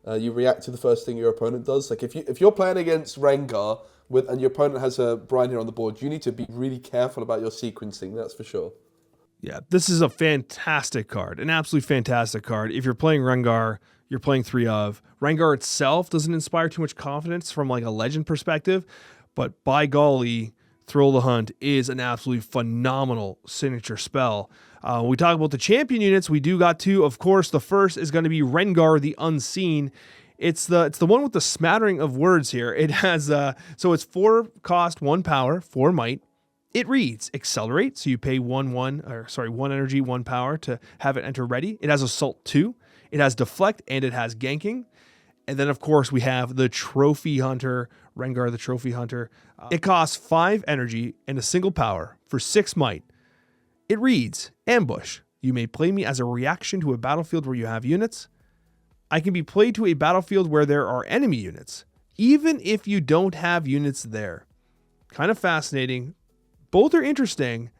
[SPEAKER 2] you react to the first thing your opponent does. Like if you're playing against Rengar and your opponent has a Brian here on the board, you need to be really careful about your sequencing. That's for sure.
[SPEAKER 1] Yeah, this is a fantastic card, an absolutely fantastic card. If you're playing Rengar, you're playing 3 of. Rengar itself doesn't inspire too much confidence from like a legend perspective, but by golly, Thrill the Hunt is an absolutely phenomenal signature spell. We talk about the champion units. We do got two. Of course, the first is going to be Rengar the Unseen. It's the one with the smattering of words here. It has so it's 4 cost, 1 power, 4 might. It reads Accelerate, so you pay 1 energy, 1 power to have it enter ready. It has Assault 2. It has Deflect, and it has Ganking. And then, of course, we have the Trophy Hunter, Rengar the Trophy Hunter. It costs 5 energy and a single power for 6 might. It reads Ambush. You may play me as a reaction to a battlefield where you have units. I can be played to a battlefield where there are enemy units, even if you don't have units there. Kind of fascinating. Both are interesting.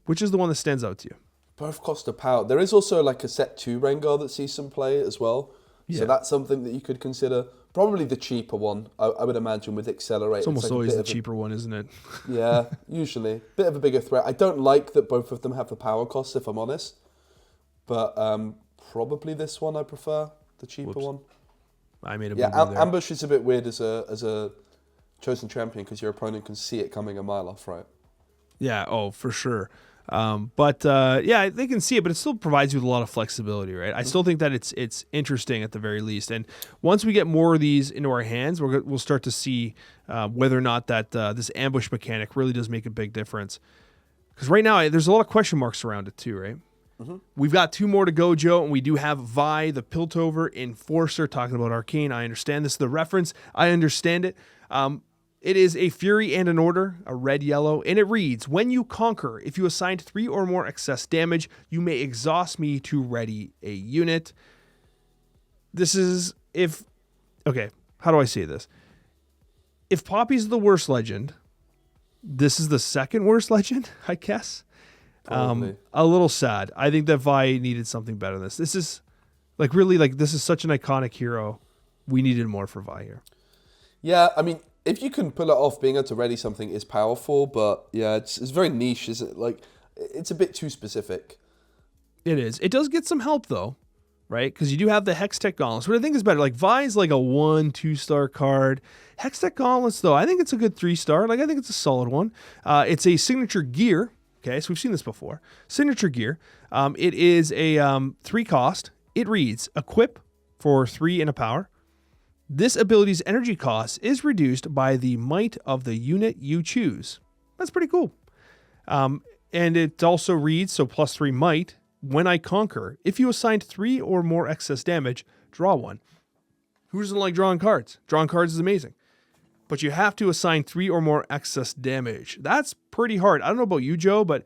[SPEAKER 1] Which is the one that stands out to you?
[SPEAKER 2] Both cost a power. There is also like a set 2 Rengar that sees some play as well. Yeah. So that's something that you could consider. Probably the cheaper one, I would imagine, with Accelerate.
[SPEAKER 1] It's almost always the cheaper one, isn't it?
[SPEAKER 2] Yeah, usually. Bit of a bigger threat. I don't like that both of them have the power costs, if I'm honest. But probably this one I prefer, the cheaper one. I made a bit there. Ambush is a bit weird as a chosen champion because your opponent can see it coming a mile off, right?
[SPEAKER 1] Yeah, for sure. They can see it, but it still provides you with a lot of flexibility, right? I still think that it's interesting at the very least. And once we get more of these into our hands, we'll start to see whether or not that this ambush mechanic really does make a big difference. Because right now, there's a lot of question marks around it too, right? Mm-hmm. We've got 2 more to go, Joe, and we do have Vi, the Piltover Enforcer, talking about Arcane. I understand this is the reference. I understand it. It is a Fury and an Order, a red-yellow, and it reads, when you conquer, if you assigned 3 or more excess damage, you may exhaust me to ready a unit. This is how do I say this? If Poppy's the worst legend, this is the second worst legend, I guess. A little sad. I think that Vi needed something better than this. This is this is such an iconic hero. We needed more for Vi here.
[SPEAKER 2] Yeah, I mean, if you can pull it off, being able to ready something is powerful, but yeah, it's very niche, isn't it? Like, it's a bit too specific.
[SPEAKER 1] It is. It does get some help, though, right? Because you do have the Hextech Gauntlets, what I think is better. Like, Vi's like a 1-2-star card. Hextech Gauntlets, though, I think it's a good 3-star. Like, I think it's a solid one. It's a signature gear. Okay, so we've seen this before. Signature gear. It is a 3 cost. It reads, Equip for 3 and a power. This ability's energy cost is reduced by the might of the unit you choose. That's pretty cool. And it also reads, so +3 might, when I conquer, if you assigned 3 or more excess damage, draw 1. Who doesn't like drawing cards? Drawing cards is amazing. But you have to assign 3 or more excess damage. That's pretty hard. I don't know about you, Joe, but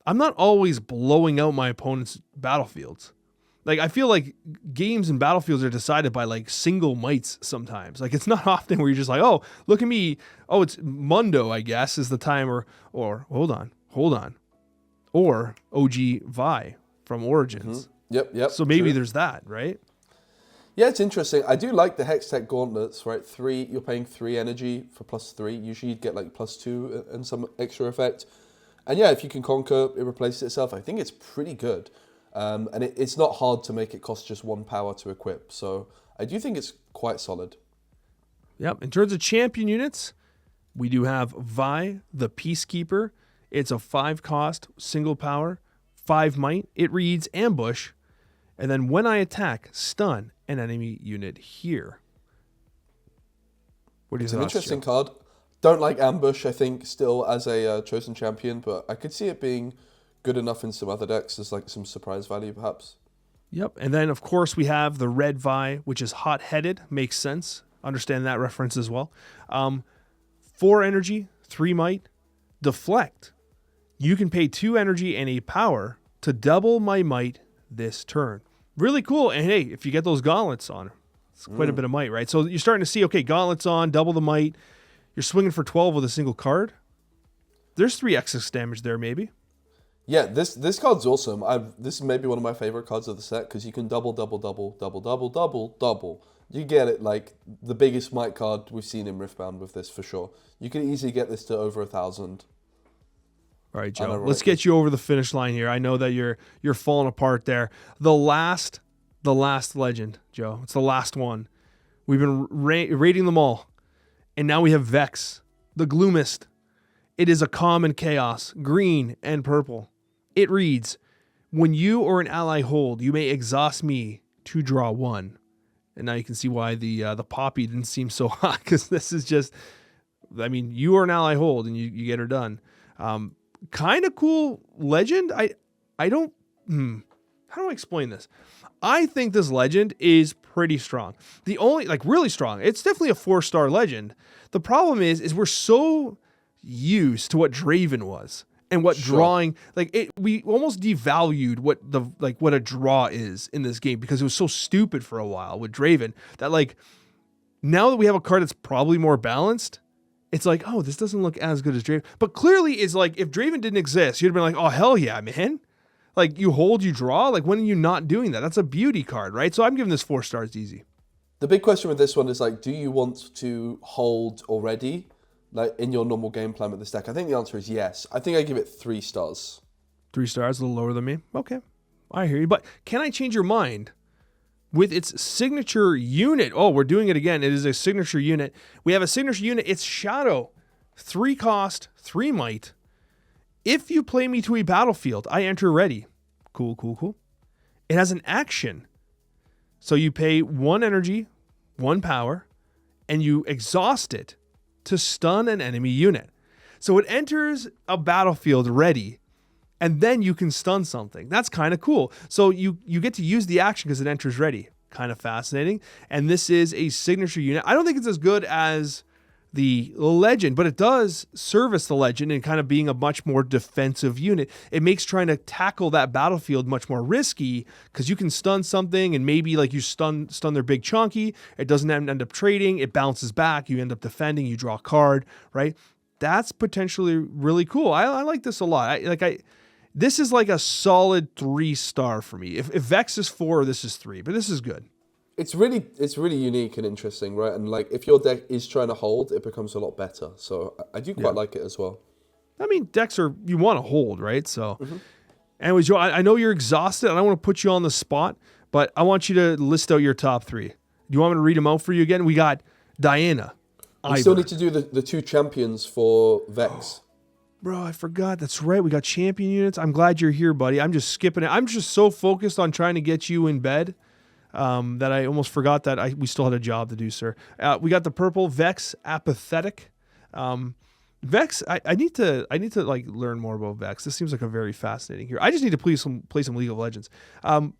[SPEAKER 1] I'm not always blowing out my opponent's battlefields. Like, I feel like games and battlefields are decided by, like, single mites sometimes. Like, it's not often where you're just like, oh, look at me. Oh, it's Mundo, I guess, is the time. Or hold on. Or OG Vi from Origins.
[SPEAKER 2] Mm-hmm. Yep. So
[SPEAKER 1] maybe there's that, right?
[SPEAKER 2] Yeah, it's interesting. I do like the Hextech Gauntlets, right? 3, you're paying 3 energy for +3. Usually you'd get, like, +2 and some extra effect. And yeah, if you can conquer, it replaces itself. I think it's pretty good. And it's not hard to make it cost just 1 power to equip. So I do think it's quite solid.
[SPEAKER 1] Yep. In terms of champion units, we do have Vi, the Peacekeeper. It's a 5 cost, single power, 5 might. It reads Ambush. And then when I attack, stun an enemy unit here. What do you think?
[SPEAKER 2] It's an interesting card. Don't like Ambush, I think, still as a chosen champion, but I could see it being good enough in some other decks as like some surprise value, perhaps.
[SPEAKER 1] Yep. And then, of course, we have the red Vi, which is hot-headed. Makes sense. Understand that reference as well. 4 energy, 3 might. Deflect. You can pay 2 energy and a power to double my might this turn. Really cool. And hey, if you get those gauntlets on, it's quite a bit of might, right? So you're starting to see, okay, gauntlets on, double the might. You're swinging for 12 with a single card. There's 3 excess damage there, maybe.
[SPEAKER 2] Yeah, this card's awesome. This is maybe one of my favorite cards of the set because you can double. You get it, like the biggest might card we've seen in Riftbound with this for sure. You can easily get this to over 1,000.
[SPEAKER 1] All right, Joe. Let's get you over the finish line here. I know that you're falling apart there. The last legend, Joe. It's the last one. We've been rating them all, and now we have Vex, the Gloomist. It is a common chaos, green and purple. It reads, when you or an ally hold, you may exhaust me to draw 1. And now you can see why the Poppy didn't seem so hot, because this is just, I mean, you or an ally hold and you get her done. Kind of cool legend. I don't, how do I explain this? I think this legend is pretty strong. The only, like, really strong. It's definitely a 4-star legend. The problem is we're so used to what Draven was and what drawing, like, we almost devalued what a draw is in this game, because it was so stupid for a while with Draven that, like, now that we have a card that's probably more balanced, it's like, oh, this doesn't look as good as Draven. But clearly it's like, if Draven didn't exist, you'd have been like, oh, hell yeah, man. Like, you hold, you draw. Like, when are you not doing that? That's a beauty card, right? So I'm giving this 4 stars easy.
[SPEAKER 2] The big question with this one is, like, do you want to hold already, like, in your normal game plan with this deck? I think the answer is yes. I think I give it 3 stars.
[SPEAKER 1] 3 stars, a little lower than me. Okay, I hear you. But can I change your mind with its signature unit? Oh, we're doing it again. It is a signature unit. We have a signature unit. It's Shadow. 3 cost, 3 might. If you play me to a battlefield, I enter ready. Cool, cool, cool. It has an action. So you pay 1 energy, 1 power, and you exhaust it to stun an enemy unit. So it enters a battlefield ready, and then you can stun something. That's kind of cool. So you get to use the action because it enters ready. Kind of fascinating. And this is a signature unit. I don't think it's as good as the legend, but it does service the legend in kind of being a much more defensive unit. It makes trying to tackle that battlefield much more risky, because you can stun something and maybe, like, you stun their big chunky. It doesn't end up trading. It bounces back. You end up defending. You draw a card, right? That's potentially really cool. I like this a lot. This is like a solid 3-star for me. If Vex is 4, this is 3, but this is good.
[SPEAKER 2] It's really unique and interesting, right? And, like, if your deck is trying to hold, it becomes a lot better. So I do quite like it as well.
[SPEAKER 1] I mean, decks you want to hold, right? So, anyways, Joe, I know you're exhausted. I don't want to put you on the spot, but I want you to list out your top 3. Do you want me to read them out for you again? We got Diana.
[SPEAKER 2] We still need to do the 2 champions for Vex.
[SPEAKER 1] Bro, I forgot. That's right. We got champion units. I'm glad you're here, buddy. I'm just skipping it. I'm just so focused on trying to get you in bed that I almost forgot that we still had a job to do, sir. We got the purple Vex, apathetic. Vex, I need to like learn more about Vex. This seems like a very fascinating here. I just need to play some League of Legends.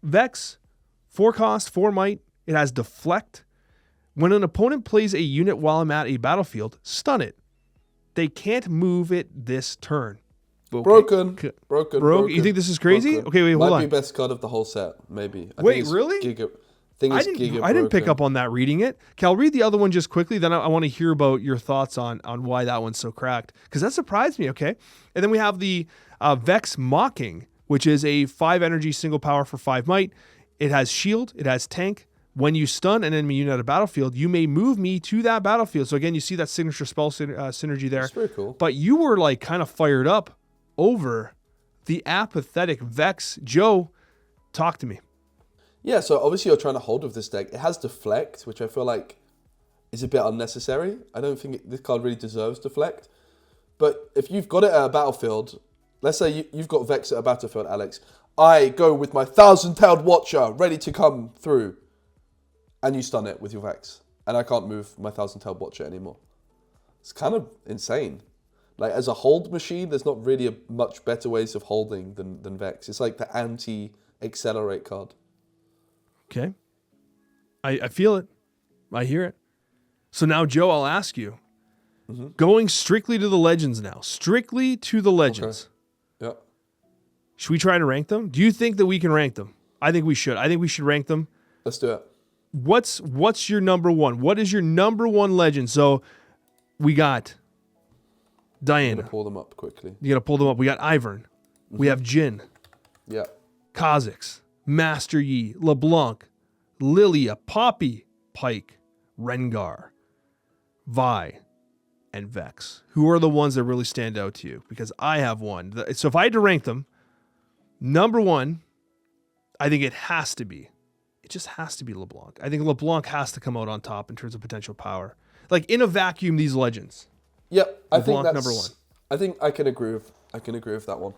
[SPEAKER 1] Vex, 4 cost, 4 might. It has deflect. When an opponent plays a unit while I'm at a battlefield, stun it. They can't move it this turn.
[SPEAKER 2] Okay. Broken.
[SPEAKER 1] You think this is crazy?
[SPEAKER 2] Broken.
[SPEAKER 1] Okay, wait, hold on.
[SPEAKER 2] Might be best card of the whole set, maybe.
[SPEAKER 1] Wait, really? I didn't pick up on that reading it. Okay, I'll read the other one just quickly, then I want to hear about your thoughts on why that one's so cracked, because that surprised me, okay? And then we have the Vex Mocking, which is a 5 energy single power for 5 might. It has shield, it has tank. When you stun an enemy unit at a battlefield, you may move me to that battlefield. So again, you see that signature spell synergy there.
[SPEAKER 2] That's very cool.
[SPEAKER 1] But you were like kind of fired up over the apathetic Vex. Joe, talk to me.
[SPEAKER 2] Yeah, so obviously you're trying to hold with this deck. It has deflect, which I feel like is a bit unnecessary. I don't think this card really deserves deflect. But if you've got it at a battlefield, let's say you've got Vex at a battlefield, Alex. I go with my 1,000-tailed Watcher ready to come through. And you stun it with your Vex. And I can't move my 1,000-tailed Watcher anymore. It's kind of insane. Like, as a hold machine, there's not really much better ways of holding than Vex. It's like the anti-accelerate card.
[SPEAKER 1] Okay. I feel it. I hear it. So now, Joe, I'll ask you. Going strictly to the Legends now. Strictly to the Legends.
[SPEAKER 2] Okay. Yeah.
[SPEAKER 1] Should we try to rank them? Do you think that we can rank them? I think we should. I think we should rank them.
[SPEAKER 2] Let's do it.
[SPEAKER 1] What's your number one? What is your number one legend? So we got Diana.
[SPEAKER 2] I'm going to pull them up quickly.
[SPEAKER 1] You got to pull them up. We got Ivern. We have Jhin.
[SPEAKER 2] Yeah.
[SPEAKER 1] Kha'Zix. Master Yi. LeBlanc. Lillia. Poppy. Pyke. Rengar. Vi. And Vex. Who are the ones that really stand out to you? Because I have one. So if I had to rank them, number one, I think it has to be. It just has to be LeBlanc. I think LeBlanc has to come out on top in terms of potential power. Like, in a vacuum, these legends.
[SPEAKER 2] Yep, I think that's
[SPEAKER 1] number one.
[SPEAKER 2] I think I can agree with that one.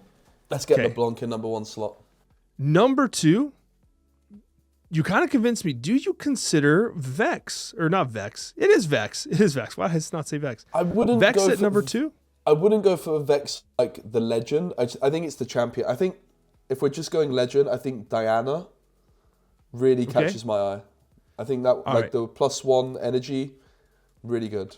[SPEAKER 2] Let's get
[SPEAKER 1] Okay.
[SPEAKER 2] LeBlanc in number 1 slot.
[SPEAKER 1] Number 2, you kind of convinced me. Do you consider Vex or not Vex? It is Vex. It is Vex. Why does it not say Vex?
[SPEAKER 2] I wouldn't
[SPEAKER 1] Vex
[SPEAKER 2] go
[SPEAKER 1] at
[SPEAKER 2] for,
[SPEAKER 1] number 2.
[SPEAKER 2] I wouldn't go for Vex like the legend. I think it's the champion. I think if we're just going legend, I think Diana really catches my eye. I think that the +1 energy, really good.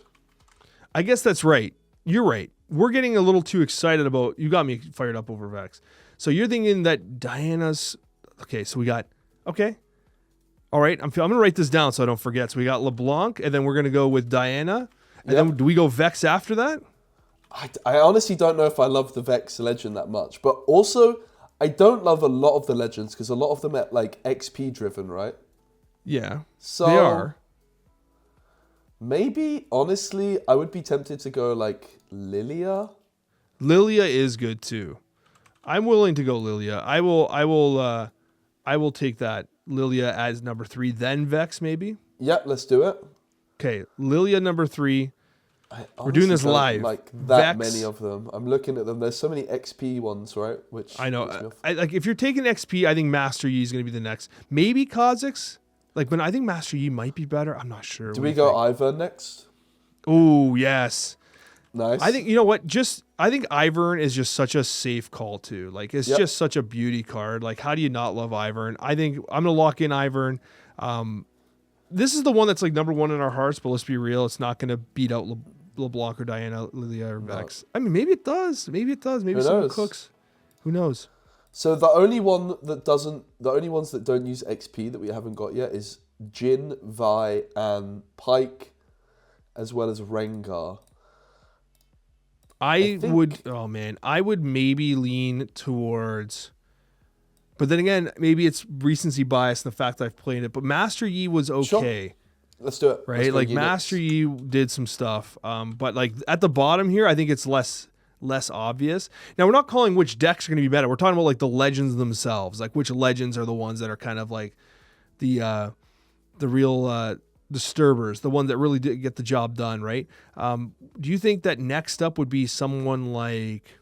[SPEAKER 1] I guess that's right. You're right. We're getting a little too excited about. You got me fired up over Vex. So you're thinking that Diana's okay. So we got okay. All right. I'm gonna write this down so I don't forget. So we got LeBlanc, and then we're gonna go with Diana, and then do we go Vex after that?
[SPEAKER 2] I honestly don't know if I love the Vex legend that much, but also I don't love a lot of the legends because a lot of them are like XP driven, right?
[SPEAKER 1] Yeah.
[SPEAKER 2] So
[SPEAKER 1] they are.
[SPEAKER 2] Maybe honestly, I would be tempted to go like Lillia.
[SPEAKER 1] Lillia is good too. I'm willing to go Lillia. I will take that Lillia as number 3, then Vex maybe.
[SPEAKER 2] Yeah, let's do it.
[SPEAKER 1] Okay, Lillia number 3.
[SPEAKER 2] We're
[SPEAKER 1] doing this live.
[SPEAKER 2] Like that
[SPEAKER 1] Vex.
[SPEAKER 2] many of them. I'm looking at them. There's so many XP ones, right? Which
[SPEAKER 1] I know. Like if you're taking XP, I think Master Yi is going to be the next. Maybe Kha'Zix. Like, but I think Master Yi might be better. I'm not sure.
[SPEAKER 2] Do we go Ivern next?
[SPEAKER 1] Oh yes.
[SPEAKER 2] Nice.
[SPEAKER 1] I think you know what. I think Ivern is just such a safe call too. Like it's just such a beauty card. Like how do you not love Ivern? I think I'm gonna lock in Ivern. This is the one that's like number 1 in our hearts. But let's be real, it's not gonna beat out LeBlanc or Diana, Lillia or Vex. I mean, maybe it does. Maybe someone cooks. Who knows?
[SPEAKER 2] So the only ones that don't use XP that we haven't got yet is Jhin, Vi, and Pyke, as well as Rengar.
[SPEAKER 1] I would maybe lean towards, but then again, maybe it's recency bias and the fact that I've played it. But Master Yi was okay.
[SPEAKER 2] Sure. Let's do it.
[SPEAKER 1] Right? Like Master Yi did some stuff. But like at the bottom here, I think it's less obvious. Now we're not calling which decks are going to be better. We're talking about like the legends themselves, like which legends are the ones that are kind of like the real disturbers, the ones that really did get the job done, right? Do you think that next up would be someone like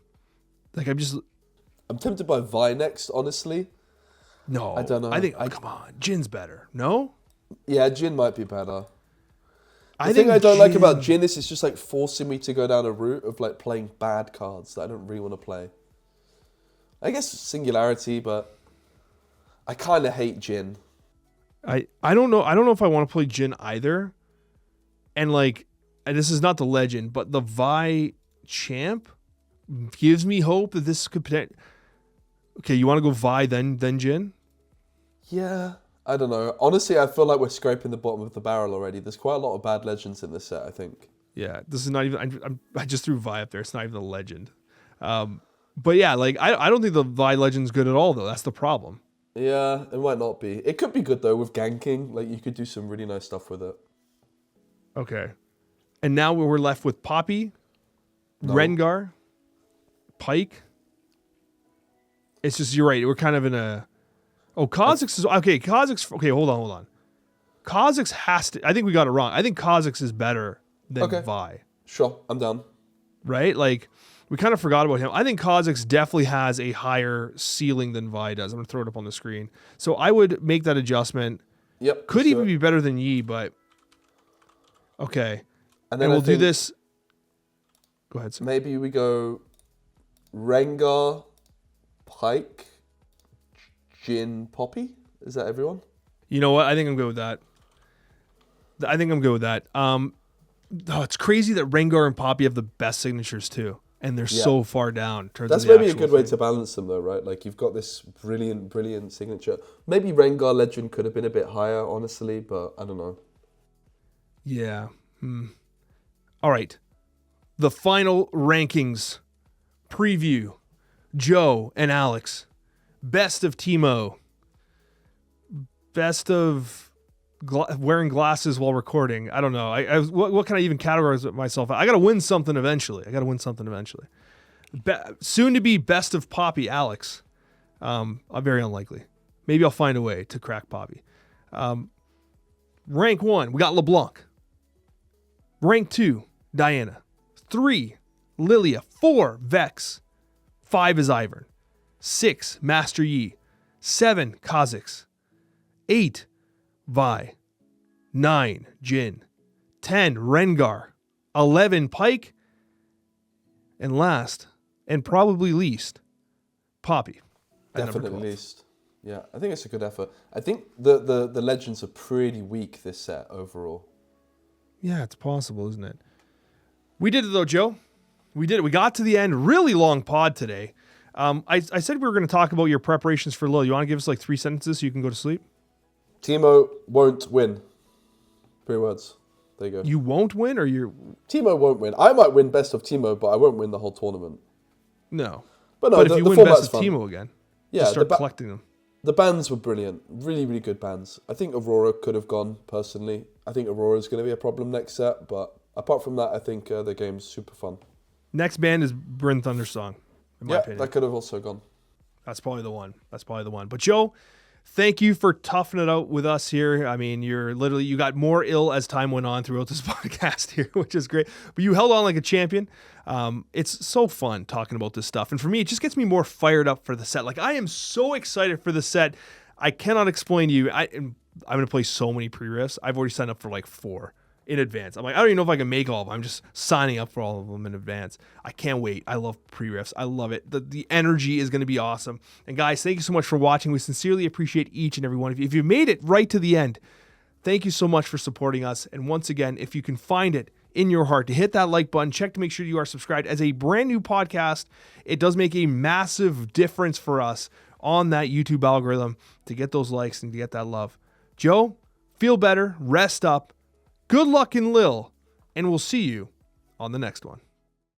[SPEAKER 2] I'm tempted by Vi next, honestly.
[SPEAKER 1] No,
[SPEAKER 2] I don't know.
[SPEAKER 1] I think come on, Jin's better. No?
[SPEAKER 2] Yeah, Jhin might be better.
[SPEAKER 1] The
[SPEAKER 2] thing I don't like about Jhin is it's just like forcing me to go down a route of like playing bad cards that I don't really want to play. I guess Singularity, but I kind of hate Jhin.
[SPEAKER 1] I don't know. I don't know if I want to play Jhin either. And this is not the legend, but the Vi champ gives me hope that this could potentially. Okay, you want to go Vi then Jhin?
[SPEAKER 2] Yeah, I don't know. Honestly, I feel like we're scraping the bottom of the barrel already. There's quite a lot of bad legends in this set, I think.
[SPEAKER 1] Yeah, this is not even. I just threw Vi up there. It's not even a legend. But yeah, like I don't think the Vi legend's good at all though. That's the problem.
[SPEAKER 2] Yeah, it might not be. It could be good though with ganking. Like you could do some really nice stuff with it.
[SPEAKER 1] Okay, and now we're left with Poppy, Rengar, Pyke. It's just you're right. We're kind of in a. Oh, Kha'Zix is okay. Kha'Zix. Okay, hold on. Kha'Zix has to. I think we got it wrong. I think Kha'Zix is better than Vi.
[SPEAKER 2] Sure, I'm down.
[SPEAKER 1] Right, like. We kind of forgot about him. I think Kha'Zix definitely has a higher ceiling than Vi does. I'm going to throw it up on the screen. So I would make that adjustment.
[SPEAKER 2] Yep.
[SPEAKER 1] Could even be better than Yi, but okay.
[SPEAKER 2] And then
[SPEAKER 1] we'll do this. Go ahead, sir.
[SPEAKER 2] Maybe we go Rengar, Pyke, Jhin, Poppy. Is that everyone?
[SPEAKER 1] You know what? I think I'm good with that. It's crazy that Rengar and Poppy have the best signatures too. And they're so far down.
[SPEAKER 2] That's maybe a good way to balance them, though, right? Like you've got this brilliant signature. Maybe Rengar Legend could have been a bit higher, honestly, but I don't know.
[SPEAKER 1] Yeah. All right. The final rankings preview. Joe and Alex. Best of Teemo. Best of wearing glasses while recording. I don't know. What can I even categorize myself? I got to win something eventually. Soon to be best of Poppy, Alex. I'm very unlikely. Maybe I'll find a way to crack Poppy. Rank 1, we got LeBlanc. Rank 2, Diana. 3, Lillia. 4, Vex. 5 is Ivern. 6, Master Yi. 7, Kha'Zix. 8, Vi. 9, Jhin. 10, Rengar. 11, Pyke. And last, and probably least, Poppy.
[SPEAKER 2] Definitely least. Yeah, I think it's a good effort. I think the legends are pretty weak this set overall.
[SPEAKER 1] Yeah, it's possible, isn't it? We did it though, Joe. We did it. We got to the end. Really long pod today. I said we were going to talk about your preparations for Lil. You want to give us like 3 sentences so you can go to sleep?
[SPEAKER 2] Teemo won't win. 3 words. There you go.
[SPEAKER 1] You won't win, or you're...
[SPEAKER 2] Teemo won't win. I might win best of Teemo, but I won't win the whole tournament.
[SPEAKER 1] No.
[SPEAKER 2] But no,
[SPEAKER 1] if you win best of Teemo again, just start collecting them.
[SPEAKER 2] The bans were brilliant. Really, really good bans. I think Aurora could have gone, personally. I think Aurora's going to be a problem next set, but apart from that, I think the game's super fun.
[SPEAKER 1] Next ban is Bryn Thundersong, in my opinion.
[SPEAKER 2] That could have also gone.
[SPEAKER 1] That's probably the one. But Joe, thank you for toughing it out with us here. I mean, you got more ill as time went on throughout this podcast here, which is great. But you held on like a champion. It's so fun talking about this stuff. And for me, it just gets me more fired up for the set. Like, I am so excited for the set. I cannot explain to you. I'm going to play so many pre-riffs. I've already signed up for like 4 in advance. I'm like, I don't even know if I can make all of them. I'm just signing up for all of them in advance. I can't wait. I love pre-riffs. I love it. The energy is going to be awesome. And guys, thank you so much for watching. We sincerely appreciate each and every one of you. If you made it right to the end, thank you so much for supporting us. And once again, if you can find it in your heart to hit that like button, check to make sure you are subscribed. As a brand new podcast, it does make a massive difference for us on that YouTube algorithm to get those likes and to get that love. Joe, feel better, rest up, good luck in Lil, and we'll see you on the next one.